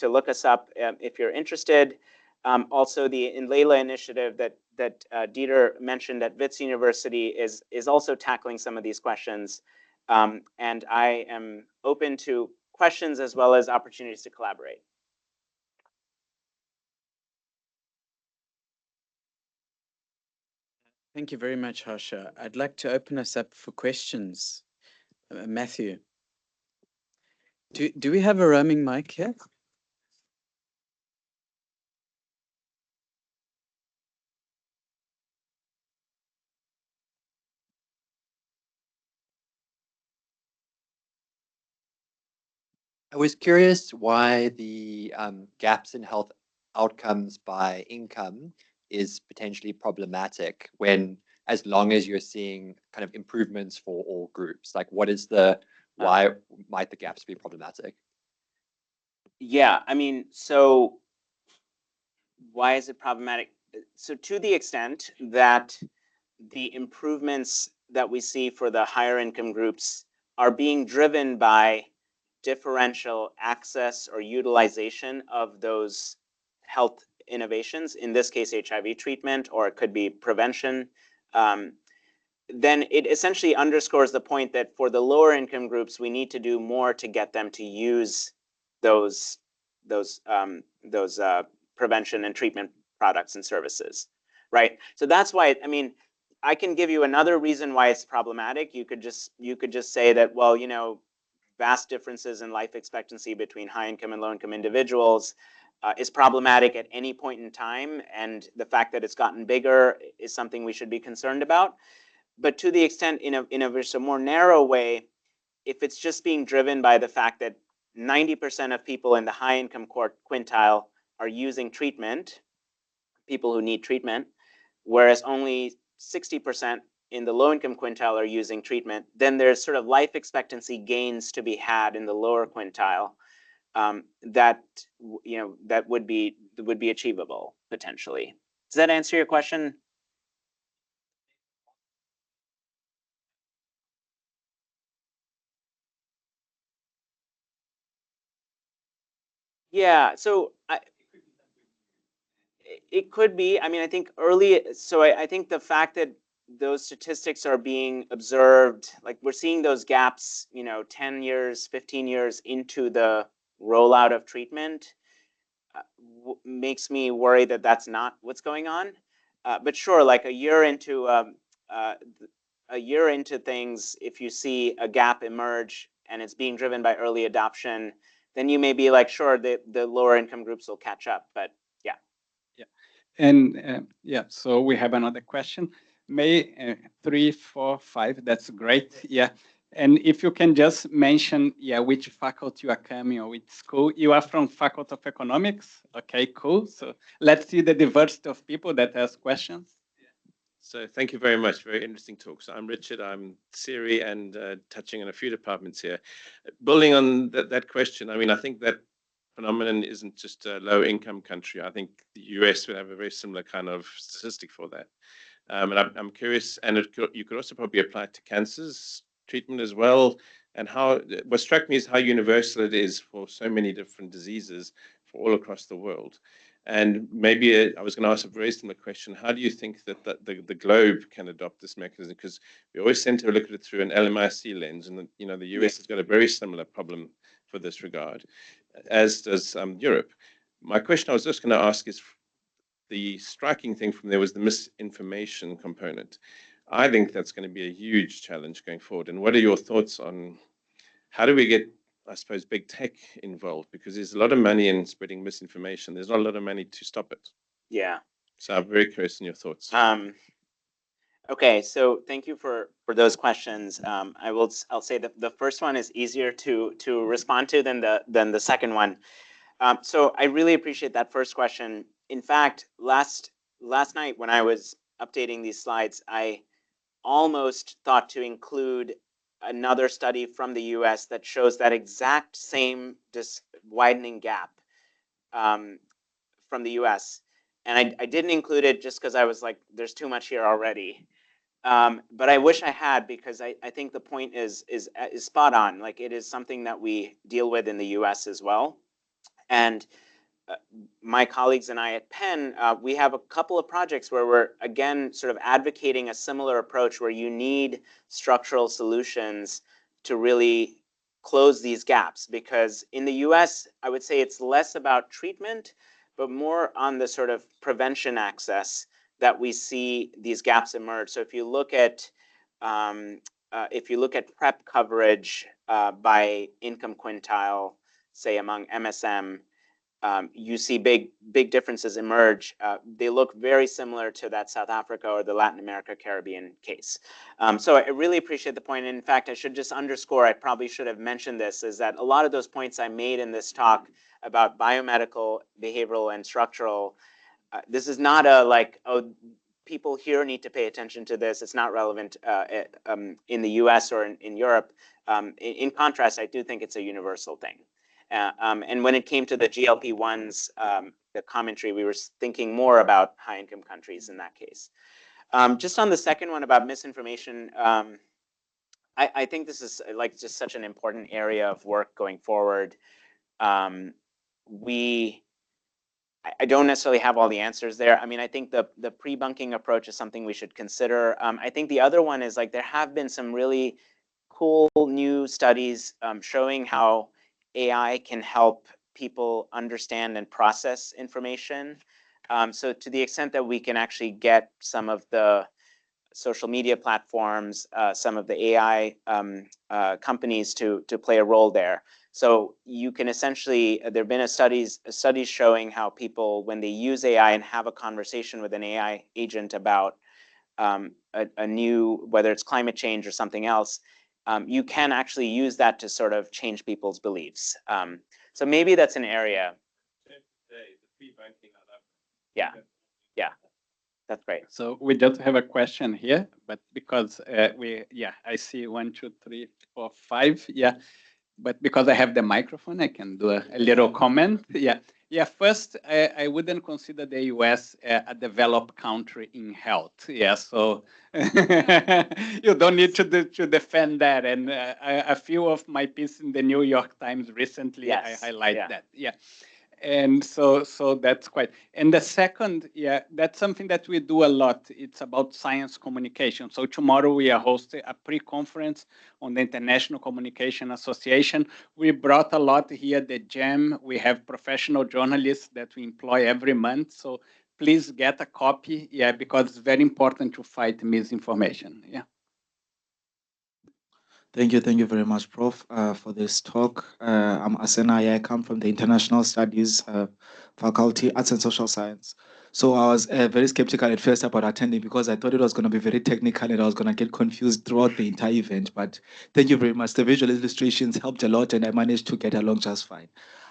look us up if you're interested. Also, the INLAILA initiative that Dieter mentioned at Wits University is also tackling some of these questions. And I am open to questions as well as opportunities to collaborate. Thank you very much, Harsha. I'd like to open us up for questions. Matthew, do we have a roaming mic here? I was curious why the gaps in health outcomes by income is potentially problematic when, as long as you're seeing kind of improvements for all groups. Like, what is why might the gaps be problematic? Yeah, I mean, so why is it problematic? So to the extent that the improvements that we see for the higher income groups are being driven by differential access or utilization of those health innovations, in this case, HIV treatment, or it could be prevention, then it essentially underscores the point that for the lower income groups, we need to do more to get them to use those prevention and treatment products and services, right? So that's why, I mean, I can give you another reason why it's problematic. You could just say that, well, you know, vast differences in life expectancy between high income and low income individuals is problematic at any point in time. And the fact that it's gotten bigger is something we should be concerned about. But to the extent in a more narrow way, if it's just being driven by the fact that 90% of people in the high income quintile are using treatment, people who need treatment, whereas only 60% in the low income quintile are using treatment, then there's sort of life expectancy gains to be had in the lower quintile that would be achievable potentially. Does that answer your question? Yeah, so it could be. I mean, I think I think the fact that those statistics are being observed, like we're seeing those gaps, 10 years, 15 years into the rollout of treatment, makes me worry that that's not what's going on. But sure, like a year into things, if you see a gap emerge and it's being driven by early adoption, then you may be like, sure, the lower income groups will catch up. But yeah. Yeah. And yeah, so we have another question. May 3, 4, 5, that's great. Yeah. And if you can just mention, yeah, which faculty you are coming or which school. You are from Faculty of Economics. Okay, cool. So let's see the diversity of people that ask questions. So thank you very much. Very interesting talk. So I'm Richard. I'm CERI and touching on a few departments here. Building on that question, I mean, I think that phenomenon isn't just a low-income country. I think the US would have a very similar kind of statistic for that. And I'm curious, and you could also probably apply it to cancers treatment as well. And what struck me is how universal it is for so many different diseases for all across the world. And maybe I was going to ask a very similar question. How do you think that the globe can adopt this mechanism? Because we always tend to look at it through an LMIC lens, and the US has got a very similar problem for this regard, as does Europe. My question I was just going to ask is, the striking thing from there was the misinformation component. I think that's going to be a huge challenge going forward. And what are your thoughts on how do we get I suppose, big tech involved? Because there's a lot of money in spreading misinformation. There's not a lot of money to stop it. Yeah. So I'm very curious in your thoughts. Okay, so thank you for those questions. I'll say that the first one is easier to respond to than the second one. So I really appreciate that first question. In fact, last night when I was updating these slides, I almost thought to include another study from the US that shows that exact same widening gap from the US. And I didn't include it just because I was like, there's too much here already. But I wish I had, because I think the point is spot on. Like, it is something that we deal with in the US as well. And my colleagues and I at Penn, we have a couple of projects where we're, again, sort of advocating a similar approach where you need structural solutions to really close these gaps. Because in the US, I would say it's less about treatment, but more on the sort of prevention access that we see these gaps emerge. So if you look at PrEP coverage by income quintile, say among MSM, you see big differences emerge. They look very similar to that South Africa or the Latin America Caribbean case. So I really appreciate the point. And in fact, I should just underscore, I probably should have mentioned this, is that a lot of those points I made in this talk about biomedical, behavioral, and structural, this is not a like, oh, people here need to pay attention to this. It's not relevant in the US or in Europe. In contrast, I do think it's a universal thing. And when it came to the GLP-1s, the commentary, we were thinking more about high-income countries in that case. Just on the second one about misinformation, I think this is like just such an important area of work going forward. I don't necessarily have all the answers there. I mean, I think the pre-bunking approach is something we should consider. I think the other one is, like, there have been some really cool new studies showing how AI can help people understand and process information. So to the extent that we can actually get some of the social media platforms, some of the AI companies to play a role there. So you can essentially, there have been studies showing how people, when they use AI and have a conversation with an AI agent about a new, whether it's climate change or something else, you can actually use that to sort of change people's beliefs. So maybe that's an area. Yeah, yeah, that's great. So we just have a question here, but because I see 1, 2, 3, 4, 5, but because I have the microphone, I can do a little comment. First, I wouldn't consider the US a developed country in health. So you don't need to defend that. And a few of my pieces in the New York Times recently, I highlight that. And so that's quite. And the second, that's something that we do a lot. It's about science communication. So tomorrow we are hosting a pre-conference on the International Communication Association. We brought a lot here, the GEM. We have professional journalists that we employ every month. So please get a copy, because it's very important to fight misinformation. Thank you very much, Prof, for this talk. I'm Asena. I come from the International Studies Faculty, Arts and Social Science. So I was very skeptical at first about attending because I thought it was going to be very technical and I was going to get confused throughout the entire event. But thank you very much. The visual illustrations helped a lot and I managed to get along just fine.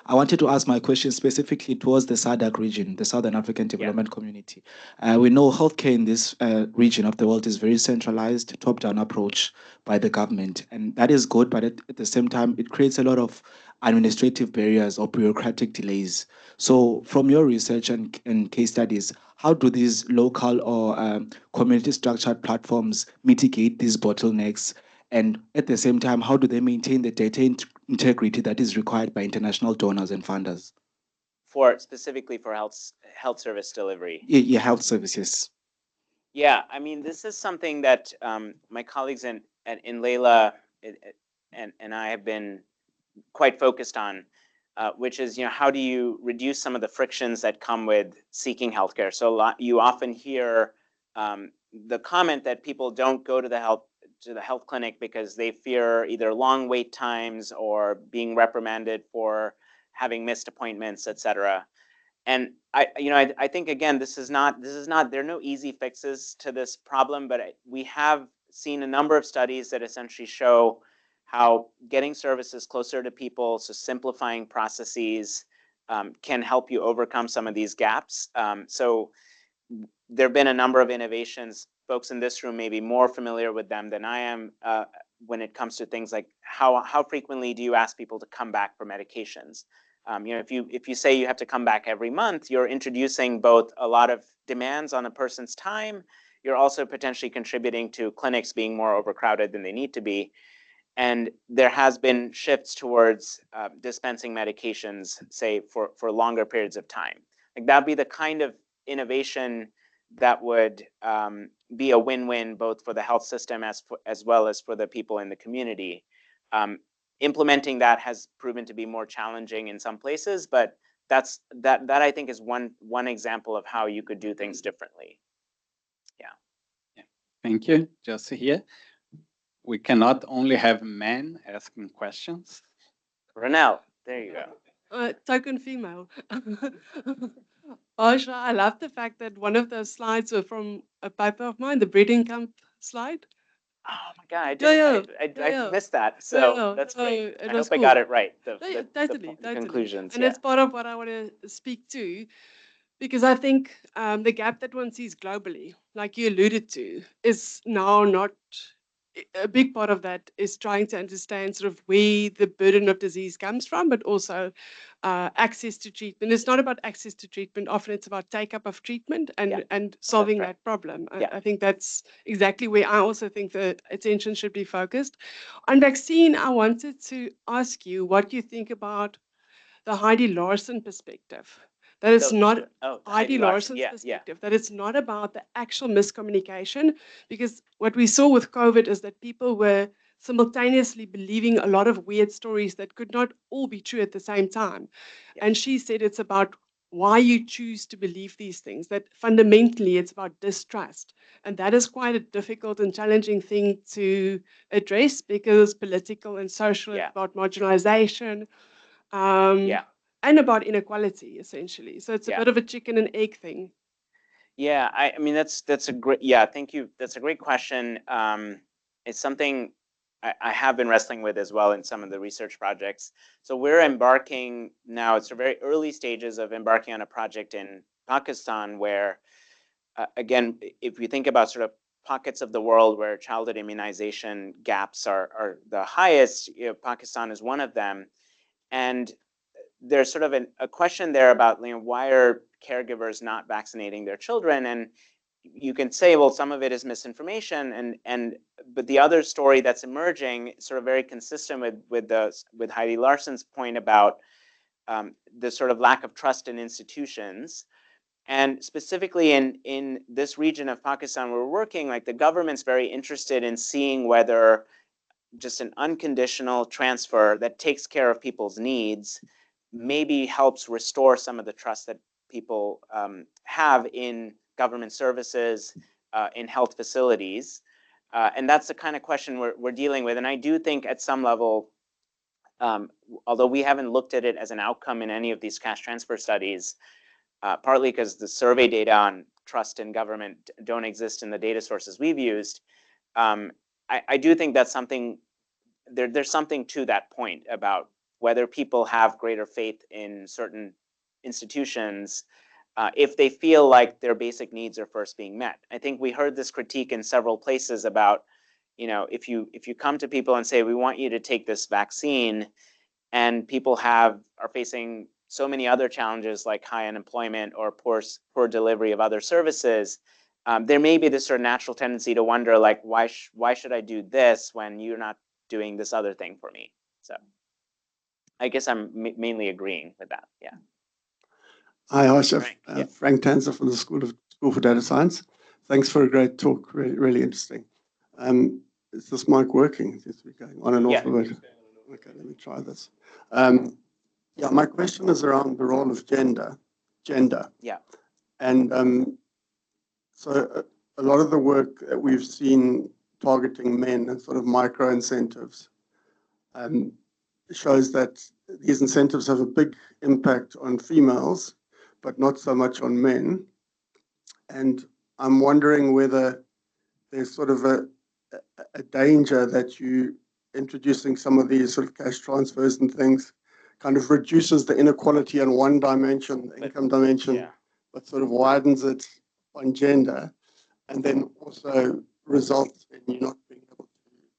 I wanted to ask my question specifically towards the SADC region, the Southern African Development Community. We know healthcare in this region of the world is very centralized, top-down approach by the government. And that is good, but at the same time, it creates a lot of administrative barriers or bureaucratic delays. So from your research and case studies, how do these local or community structured platforms mitigate these bottlenecks? And at the same time, how do they maintain the data integrity that is required by international donors and funders? Specifically for health service delivery? Yeah, health services. Yeah, I mean, this is something that my colleagues in Leila and I have been quite focused on, which is, how do you reduce some of the frictions that come with seeking healthcare? So you often hear the comment that people don't go to the to the health clinic because they fear either long wait times or being reprimanded for having missed appointments, et cetera. And I think again, this is not, there are no easy fixes to this problem, but we have seen a number of studies that essentially show how getting services closer to people, so simplifying processes, can help you overcome some of these gaps. So there have been a number of innovations. Folks in this room may be more familiar with them than I am when it comes to things like how frequently do you ask people to come back for medications? If you say you have to come back every month, you're introducing both a lot of demands on a person's time. You're also potentially contributing to clinics being more overcrowded than they need to be. And there has been shifts towards dispensing medications, say, for longer periods of time. Like that'd be the kind of innovation that would be a win-win both for the health system as well as for the people in the community. Implementing that has proven to be more challenging in some places, but that I think is one example of how you could do things differently. Yeah. Thank you. Just here, we cannot only have men asking questions. Ronelle, there you go. Token female. Harsha, I love the fact that one of those slides were from a paper of mine, the breeding camp slide. Oh my God, I missed that. So that's great. I hope I got it right. Totally. Conclusions. And it's part of what I want to speak to, because I think the gap that one sees globally, like you alluded to, is now not a big part of that is trying to understand sort of where the burden of disease comes from, but also access to treatment. It's not about access to treatment. Often it's about take-up of treatment and solving that problem. I think that's exactly where I also think the attention should be focused. On vaccine, I wanted to ask you what you think about the Heidi Larson perspective. That it's not Heidi Larson's perspective, that it's not about the actual miscommunication, because what we saw with COVID is that people were simultaneously believing a lot of weird stories that could not all be true at the same time. And she said it's about why you choose to believe these things, that fundamentally it's about distrust. And that is quite a difficult and challenging thing to address because political and social, about marginalization. And about inequality, essentially. So it's a bit of a chicken and egg thing. Yeah, I mean, that's a great, thank you. That's a great question. It's something I have been wrestling with as well in some of the research projects. So we're embarking now, it's the very early stages of embarking on a project in Pakistan where, again, if you think about sort of pockets of the world where childhood immunization gaps are the highest, Pakistan is one of them. And there's sort of a question there about why are caregivers not vaccinating their children, and you can say, well, some of it is misinformation, but the other story that's emerging, sort of very consistent with Heidi Larson's point about the sort of lack of trust in institutions, and specifically in this region of Pakistan we're working, like the government's very interested in seeing whether just an unconditional transfer that takes care of people's needs maybe helps restore some of the trust that people have in government services, in health facilities. And that's the kind of question we're dealing with. And I do think at some level, although we haven't looked at it as an outcome in any of these cash transfer studies, partly because the survey data on trust in government don't exist in the data sources we've used, I do think that's something, there's something to that point about whether people have greater faith in certain institutions if they feel like their basic needs are first being met. I think we heard this critique in several places about, if you come to people and say, we want you to take this vaccine, and people are facing so many other challenges like high unemployment or poor delivery of other services, there may be this sort of natural tendency to wonder, like, why should I do this when you're not doing this other thing for me? So I guess I'm mainly agreeing with that. Yeah. Hi, Harsha. Frank Tanzer from the School for Data Science. Thanks for a great talk. Really, really interesting. Is this mic working? It seems to be going on and off. Okay, let me try this. My question is around the role of gender. Yeah. And so a lot of the work that we've seen targeting men and sort of micro incentives shows that these incentives have a big impact on females, but not so much on men. And I'm wondering whether there's sort of a danger that you introducing some of these sort of cash transfers and things kind of reduces the inequality on one dimension, the income dimension, but sort of widens it on gender, and then also results in you not being able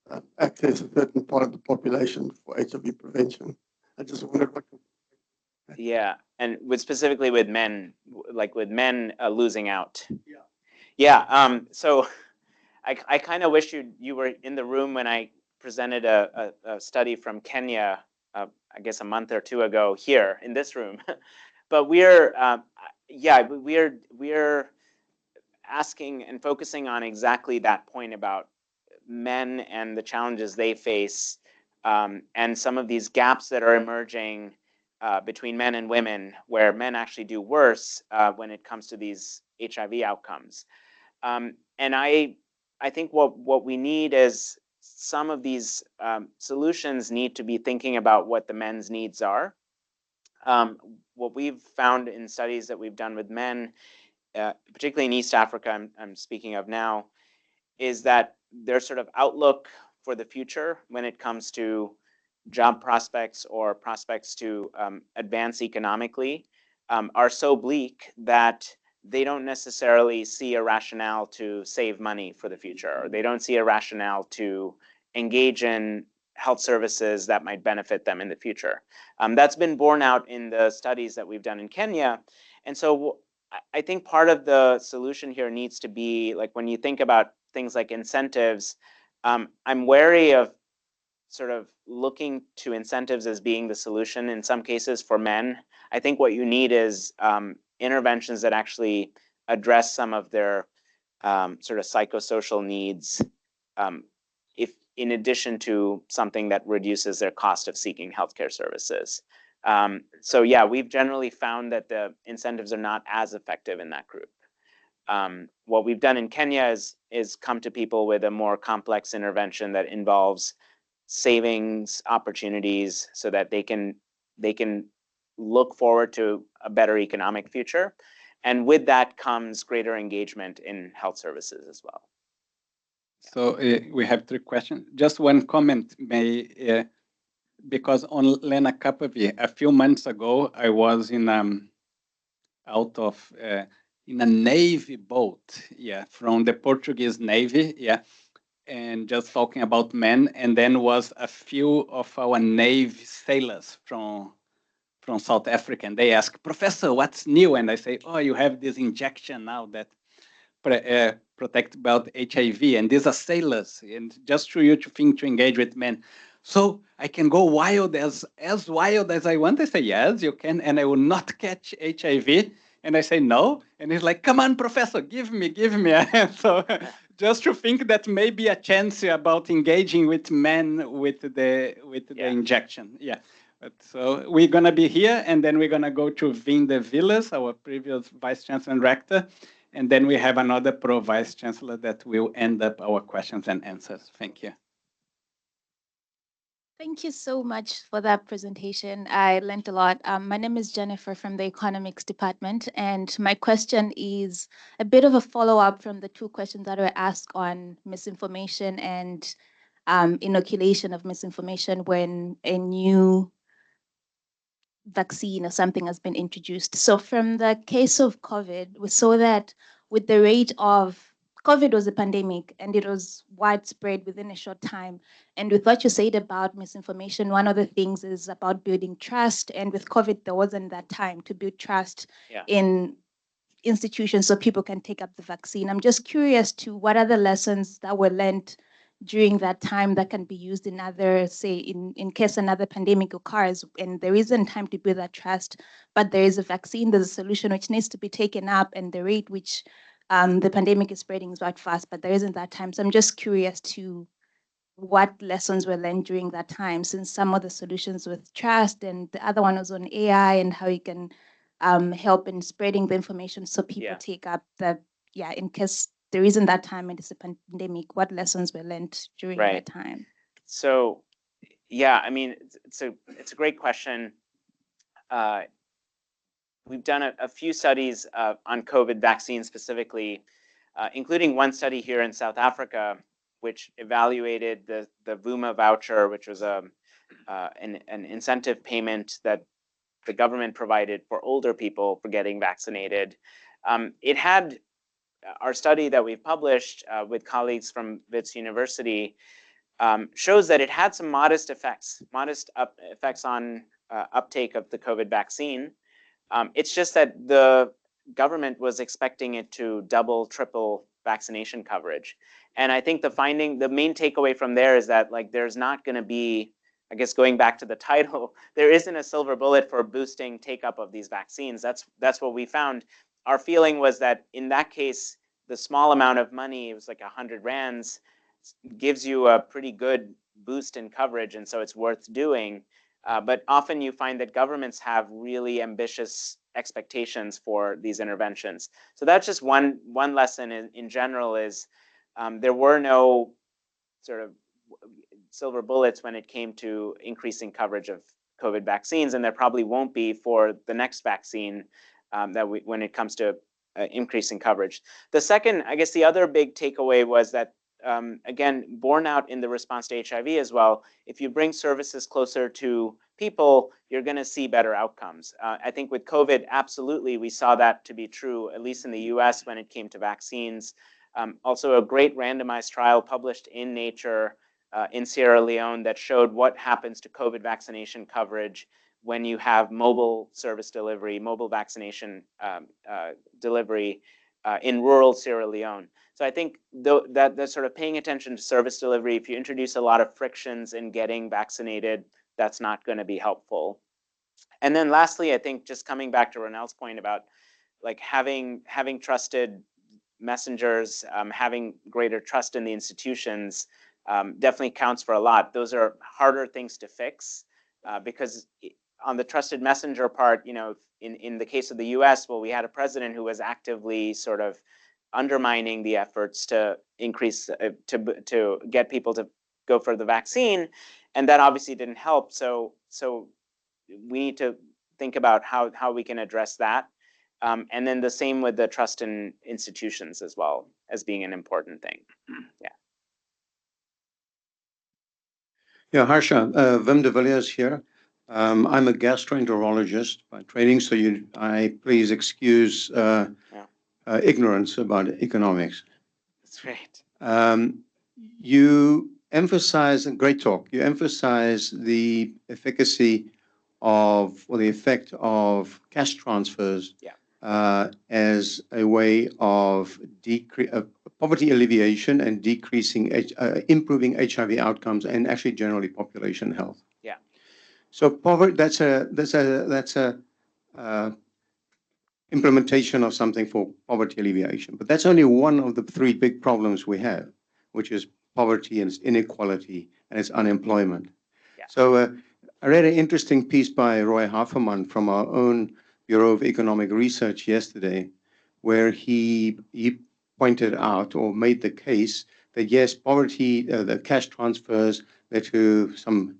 to access a certain part of the population for HIV prevention. I just wondered what. Yeah, and specifically with men, like with men losing out. Yeah. Yeah. So I kind of wish you were in the room when I presented a study from Kenya, I guess a month or two ago here in this room. But we're asking and focusing on exactly that point about men and the challenges they face, and some of these gaps that are emerging between men and women, where men actually do worse when it comes to these HIV outcomes. And I think what we need is some of these solutions need to be thinking about what the men's needs are. What we've found in studies that we've done with men, particularly in East Africa, I'm speaking of now, is that their sort of outlook for the future when it comes to job prospects or prospects to advance economically are so bleak that they don't necessarily see a rationale to save money for the future, or they don't see a rationale to engage in health services that might benefit them in the future. That's been borne out in the studies that we've done in Kenya. And so I think part of the solution here needs to be, like, when you think about things like incentives, I'm wary of sort of looking to incentives as being the solution in some cases for men. I think what you need is interventions that actually address some of their sort of psychosocial needs, if in addition to something that reduces their cost of seeking healthcare services. So yeah, we've generally found that the incentives are not as effective in that group. What we've done in Kenya is come to people with a more complex intervention that involves savings opportunities so that they can look forward to a better economic future. And with that comes greater engagement in health services as well. So we have 3 questions. Just one comment, because on Lena Kapavi, a few months ago, I was in in a Navy boat, from the Portuguese Navy, and just talking about men, and then was a few of our Navy sailors from South Africa, and they ask, "Professor, what's new?" And I say, "Oh, you have this injection now that protect about HIV, and these are sailors, and just for you to think to engage with men. So I can go wild as wild as I want." I say, "Yes, you can, and I will not catch HIV." And I say, "No." And he's like, "Come on, professor, give me." So just to think that maybe a chance about engaging with men with the injection. Yeah. But so we're going to be here, and then we're going to go to Vin de Villas, our previous Vice-Chancellor and Rector. And then we have another Pro-Vice-Chancellor that will end up our questions and answers. Thank you. Thank you so much for that presentation. I learned a lot. My name is Jennifer from the Economics Department, and my question is a bit of a follow-up from the 2 questions that were asked on misinformation and inoculation of misinformation when a new vaccine or something has been introduced. So from the case of COVID, we saw that with the rate of COVID was a pandemic and it was widespread within a short time. And with what you said about misinformation, one of the things is about building trust. And with COVID, there wasn't that time to build trust in institutions so people can take up the vaccine. I'm just curious to what are the lessons that were learned during that time that can be used in other, say, in case another pandemic occurs and there isn't time to build that trust, but there is a vaccine, there's a solution which needs to be taken up, and the rate which the pandemic is spreading is quite fast, but there isn't that time. So I'm just curious to what lessons were learned during that time, since some of the solutions with trust and the other one was on AI and how you can help in spreading the information so people take up the, in case there isn't that time and it's a pandemic. What lessons were learned during that time? So, yeah, I mean, it's a great question. We've done a few studies on COVID vaccines specifically, including one study here in South Africa, which evaluated the VUMA voucher, which was an incentive payment that the government provided for older people for getting vaccinated. It had our study that we've published with colleagues from Wits University shows that it had some modest effects on uptake of the COVID vaccine. It's just that the government was expecting it to double, triple vaccination coverage. And I think the main takeaway from there is that like there's not going to be, I guess going back to the title, there isn't a silver bullet for boosting take-up of these vaccines. That's what we found. Our feeling was that in that case, the small amount of money, it was like 100 rands, gives you a pretty good boost in coverage, and so it's worth doing. But often you find that governments have really ambitious expectations for these interventions. So that's just one lesson in general is there were no sort of silver bullets when it came to increasing coverage of COVID vaccines, and there probably won't be for the next vaccine when it comes to increasing coverage. The second, I guess the other big takeaway was that again, borne out in the response to HIV as well, if you bring services closer to people, you're going to see better outcomes. I think with COVID, absolutely, we saw that to be true, at least in the US when it came to vaccines. Also, a great randomized trial published in Nature in Sierra Leone that showed what happens to COVID vaccination coverage when you have mobile service delivery, mobile vaccination delivery in rural Sierra Leone. So I think that sort of paying attention to service delivery, if you introduce a lot of frictions in getting vaccinated, that's not going to be helpful. And then lastly, I think just coming back to Ronel's point about like having trusted messengers, having greater trust in the institutions definitely counts for a lot. Those are harder things to fix because on the trusted messenger part, you know, in the case of the US, well, we had a president who was actively sort of undermining the efforts to increase, to get people to go for the vaccine. And that obviously didn't help. So we need to think about how we can address that. And then the same with the trust in institutions as well as being an important thing. Yeah. Yeah, Harsha, Wim de Villiers here. I'm a gastroenterologist by training, so please excuse ignorance about economics. That's great. You emphasize, great talk, you emphasize the efficacy of, or the effect of cash transfers as a way of poverty alleviation and decreasing, improving HIV outcomes and actually generally population health. Yeah. So poverty, that's a implementation of something for poverty alleviation. But that's only one of the three big problems we have, which is poverty and its inequality and its unemployment. Yeah. So I read an interesting piece by Roy Haferman from our own Bureau of Economic Research yesterday, where he pointed out or made the case that yes, poverty, the cash transfers led to some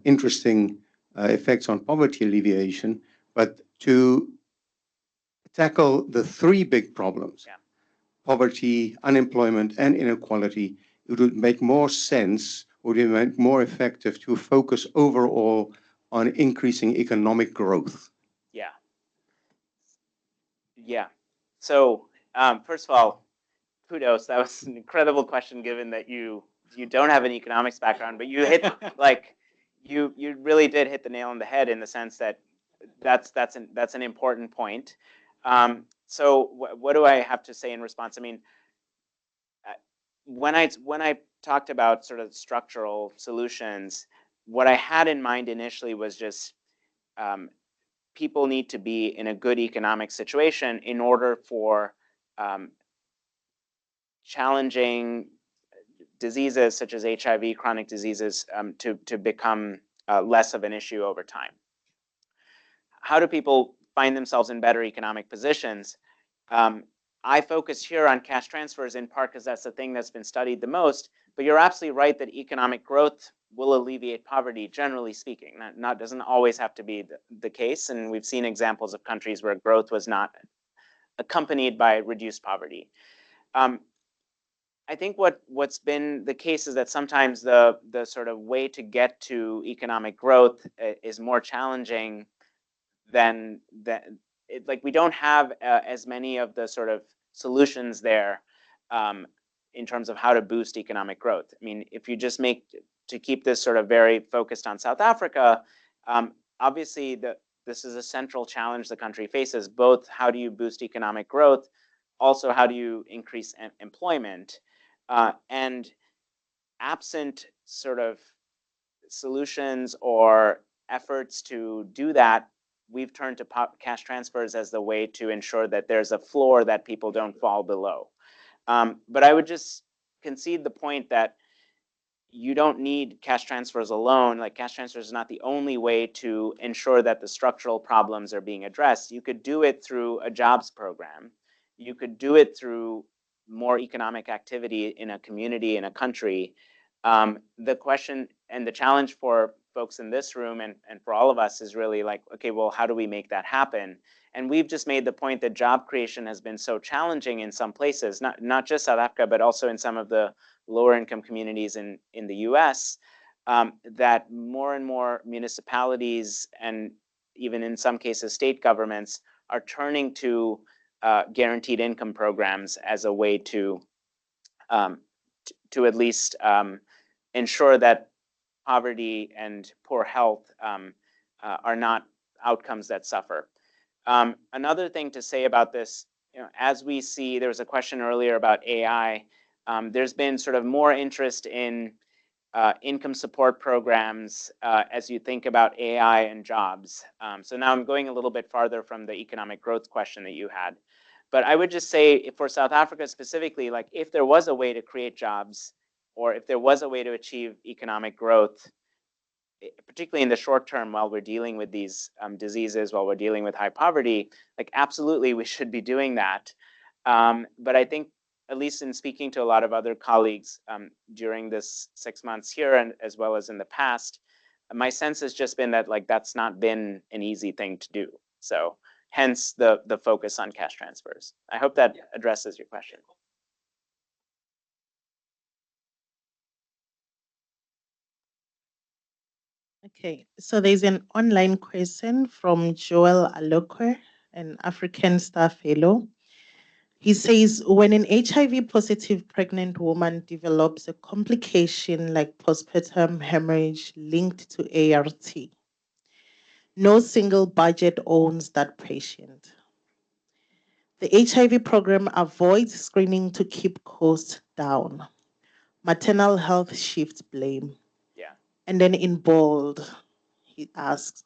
interesting effects on poverty alleviation, but to tackle the three big problems, poverty, unemployment, and inequality, it would make more sense, would be more effective to focus overall on increasing economic growth. Yeah. Yeah. So first of all, kudos. That was an incredible question, given that you don't have an economics background, but you hit like you really did hit the nail on the head in the sense that that's an important point. So what do I have to say in response? I mean, when I talked about sort of structural solutions, what I had in mind initially was just people need to be in a good economic situation in order for challenging diseases such as HIV, chronic diseases, to become less of an issue over time. How do people find themselves in better economic positions? I focus here on cash transfers in part because that's the thing that's been studied the most, but you're absolutely right that economic growth will alleviate poverty, generally speaking. Not doesn't always have to be the case, and we've seen examples of countries where growth was not accompanied by reduced poverty. I think what's been the case is that sometimes the sort of way to get to economic growth is more challenging than like we don't have as many of the sort of solutions there in terms of how to boost economic growth. I mean, if you just to keep this sort of very focused on South Africa, obviously this is a central challenge the country faces, both how do you boost economic growth, also how do you increase employment, and absent sort of solutions or efforts to do that, we've turned to cash transfers as the way to ensure that there's a floor that people don't fall below. But I would just concede the point that you don't need cash transfers alone. Like, cash transfers is not the only way to ensure that the structural problems are being addressed. You could do it through a jobs program. You could do it through more economic activity in a community, in a country. The question and the challenge for folks in this room and for all of us is really like, okay, well, how do we make that happen? And we've just made the point that job creation has been so challenging in some places, not just South Africa, but also in some of the lower income communities in the US, that more and more municipalities and even in some cases state governments are turning to guaranteed income programs as a way to at least ensure that poverty and poor health are not outcomes that suffer. Another thing to say about this, as we see, there was a question earlier about AI. There's been sort of more interest in income support programs as you think about AI and jobs. So now I'm going a little bit farther from the economic growth question that you had. But I would just say for South Africa specifically, like if there was a way to create jobs or if there was a way to achieve economic growth, particularly in the short term while we're dealing with these diseases, while we're dealing with high poverty, like absolutely we should be doing that. But I think, at least in speaking to a lot of other colleagues during this 6 months here and as well as in the past, my sense has just been that like that's not been an easy thing to do. So hence the focus on cash transfers. I hope that addresses your question. Okay, so there's an online question from Joel Alokwe, an African Star Fellow. He says, when an HIV positive pregnant woman develops a complication like postpartum hemorrhage linked to ART, no single budget owns that patient. The HIV program avoids screening to keep costs down. Maternal health shifts blame. Yeah. And then in bold, he asks,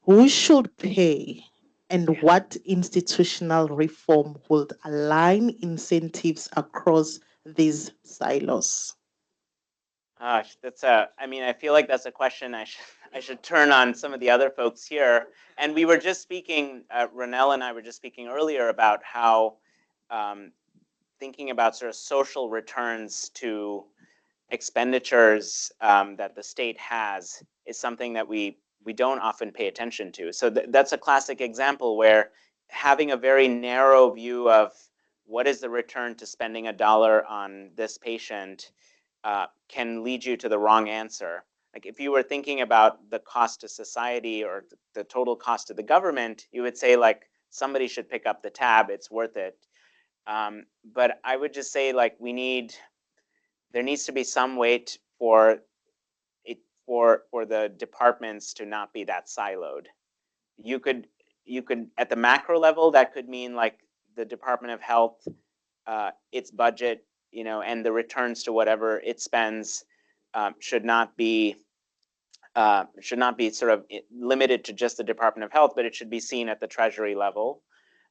who should pay and what institutional reform would align incentives across these silos? Gosh, I mean, I feel like that's a question I should turn on some of the other folks here. And we were just speaking, Ronelle and I were just speaking earlier about how thinking about sort of social returns to expenditures that the state has is something that we don't often pay attention to. So that's a classic example where having a very narrow view of what is the return to spending $1 on this patient can lead you to the wrong answer. Like if you were thinking about the cost to society or the total cost to the government, you would say like somebody should pick up the tab, it's worth it. But I would just say like there needs to be some way for the departments to not be that siloed. You could at the macro level, that could mean like the Department of Health, its budget, and the returns to whatever it spends should not be sort of limited to just the Department of Health, but it should be seen at the Treasury level.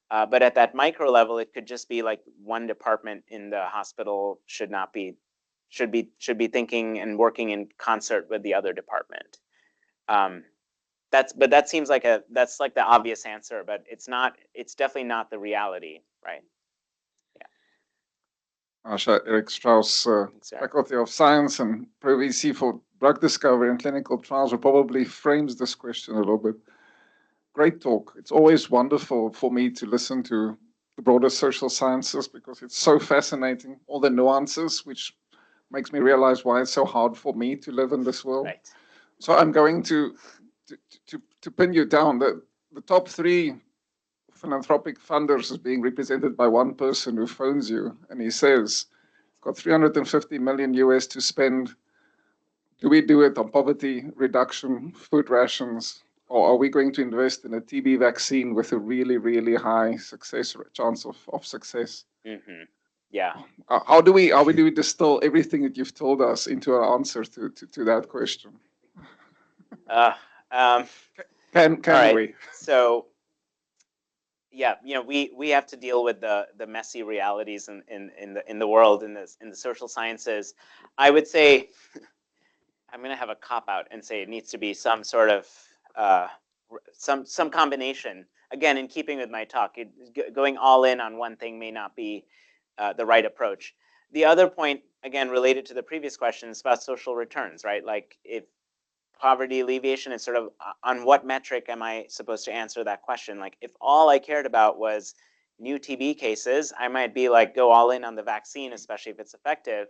But at that micro level, it could just be like one department in the hospital should be thinking and working in concert with the other department. That seems like that's like the obvious answer, but it's not. It's definitely not the reality, right? Harsha, Eric Strauss, Faculty of Science and Pro-VC for Drug Discovery and Clinical Trials, who probably frames this question a little bit. Great talk. It's always wonderful for me to listen to the broader social sciences because it's so fascinating, all the nuances, which makes me realize why it's so hard for me to live in this world. Right. So I'm going to pin you down. The top 3 philanthropic funders is being represented by one person who phones you and he says, got 350 million US to spend. Do we do it on poverty reduction, food rations, or are we going to invest in a TB vaccine with a really, really high chance of success? Mm-hmm. Yeah. How do we distill everything that you've told us into an answer to that question? Can right. we? So, yeah, we have to deal with the messy realities in the world, in the social sciences. I would say I'm going to have a cop out and say it needs to be some sort of some combination. Again, in keeping with my talk, going all in on one thing may not be the right approach. The other point, again, related to the previous question, is about social returns, right? Like, if poverty alleviation is sort of on what metric am I supposed to answer that question? Like, if all I cared about was new TB cases, I might be like, go all in on the vaccine, especially if it's effective.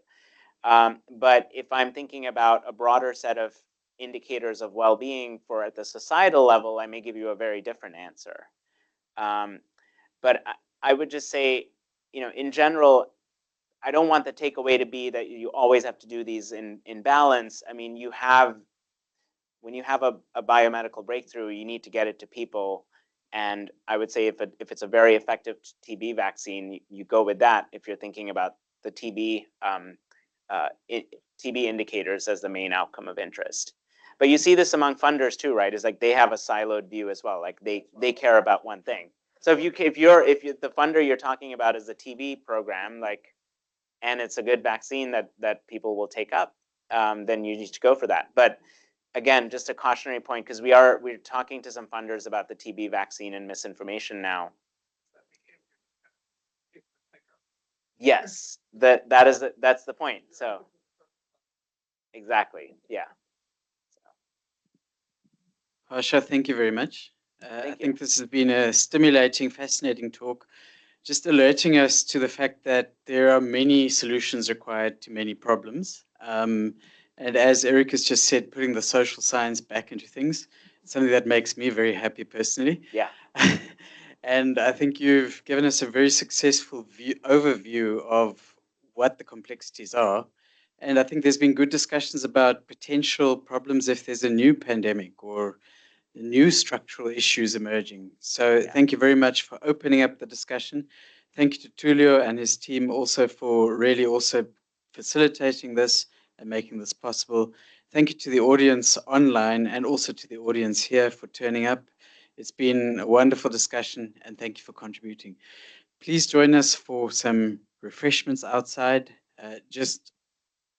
But if I'm thinking about a broader set of indicators of well-being for at the societal level, I may give you a very different answer. But I would just say, in general, I don't want the takeaway to be that you always have to do these in balance. I mean, when you have a biomedical breakthrough, you need to get it to people. And I would say if it's a very effective TB vaccine, you go with that if you're thinking about the TB indicators as the main outcome of interest. But you see this among funders too, right? It's like they have a siloed view as well. Like they care about one thing. So if the funder you're talking about is a TB program, like, and it's a good vaccine that people will take up, then you need to go for that. But again, just a cautionary point, because we're talking to some funders about the TB vaccine and misinformation now. Yes, that's the point. So exactly, yeah. Harsha, thank you very much. I think this has been a stimulating, fascinating talk, just alerting us to the fact that there are many solutions required to many problems. And as Eric has just said, putting the social science back into things, something that makes me very happy personally. Yeah. And I think you've given us a very successful overview of what the complexities are. And I think there's been good discussions about potential problems if there's a new pandemic or new structural issues emerging. So thank you very much for opening up the discussion. Thank you to Tulio and his team also for really also facilitating this and making this possible. Thank you to the audience online and also to the audience here for turning up. It's been a wonderful discussion and thank you for contributing. Please join us for some refreshments outside, just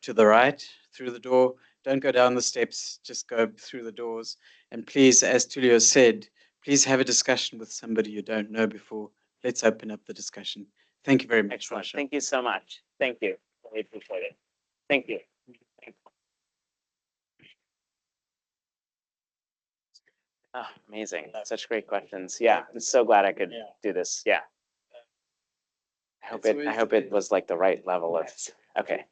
to the right through the door. Don't go down the steps, just go through the doors. And please, as Tulio said, please have a discussion with somebody you don't know before. Let's open up the discussion. Thank you very much. Excellent. Harsha. Thank you so much. Thank you. Really appreciate it. Thank you. Oh, amazing. Such great questions. Yeah, I'm so glad I could do this. Yeah. I hope it was like the right level of, okay.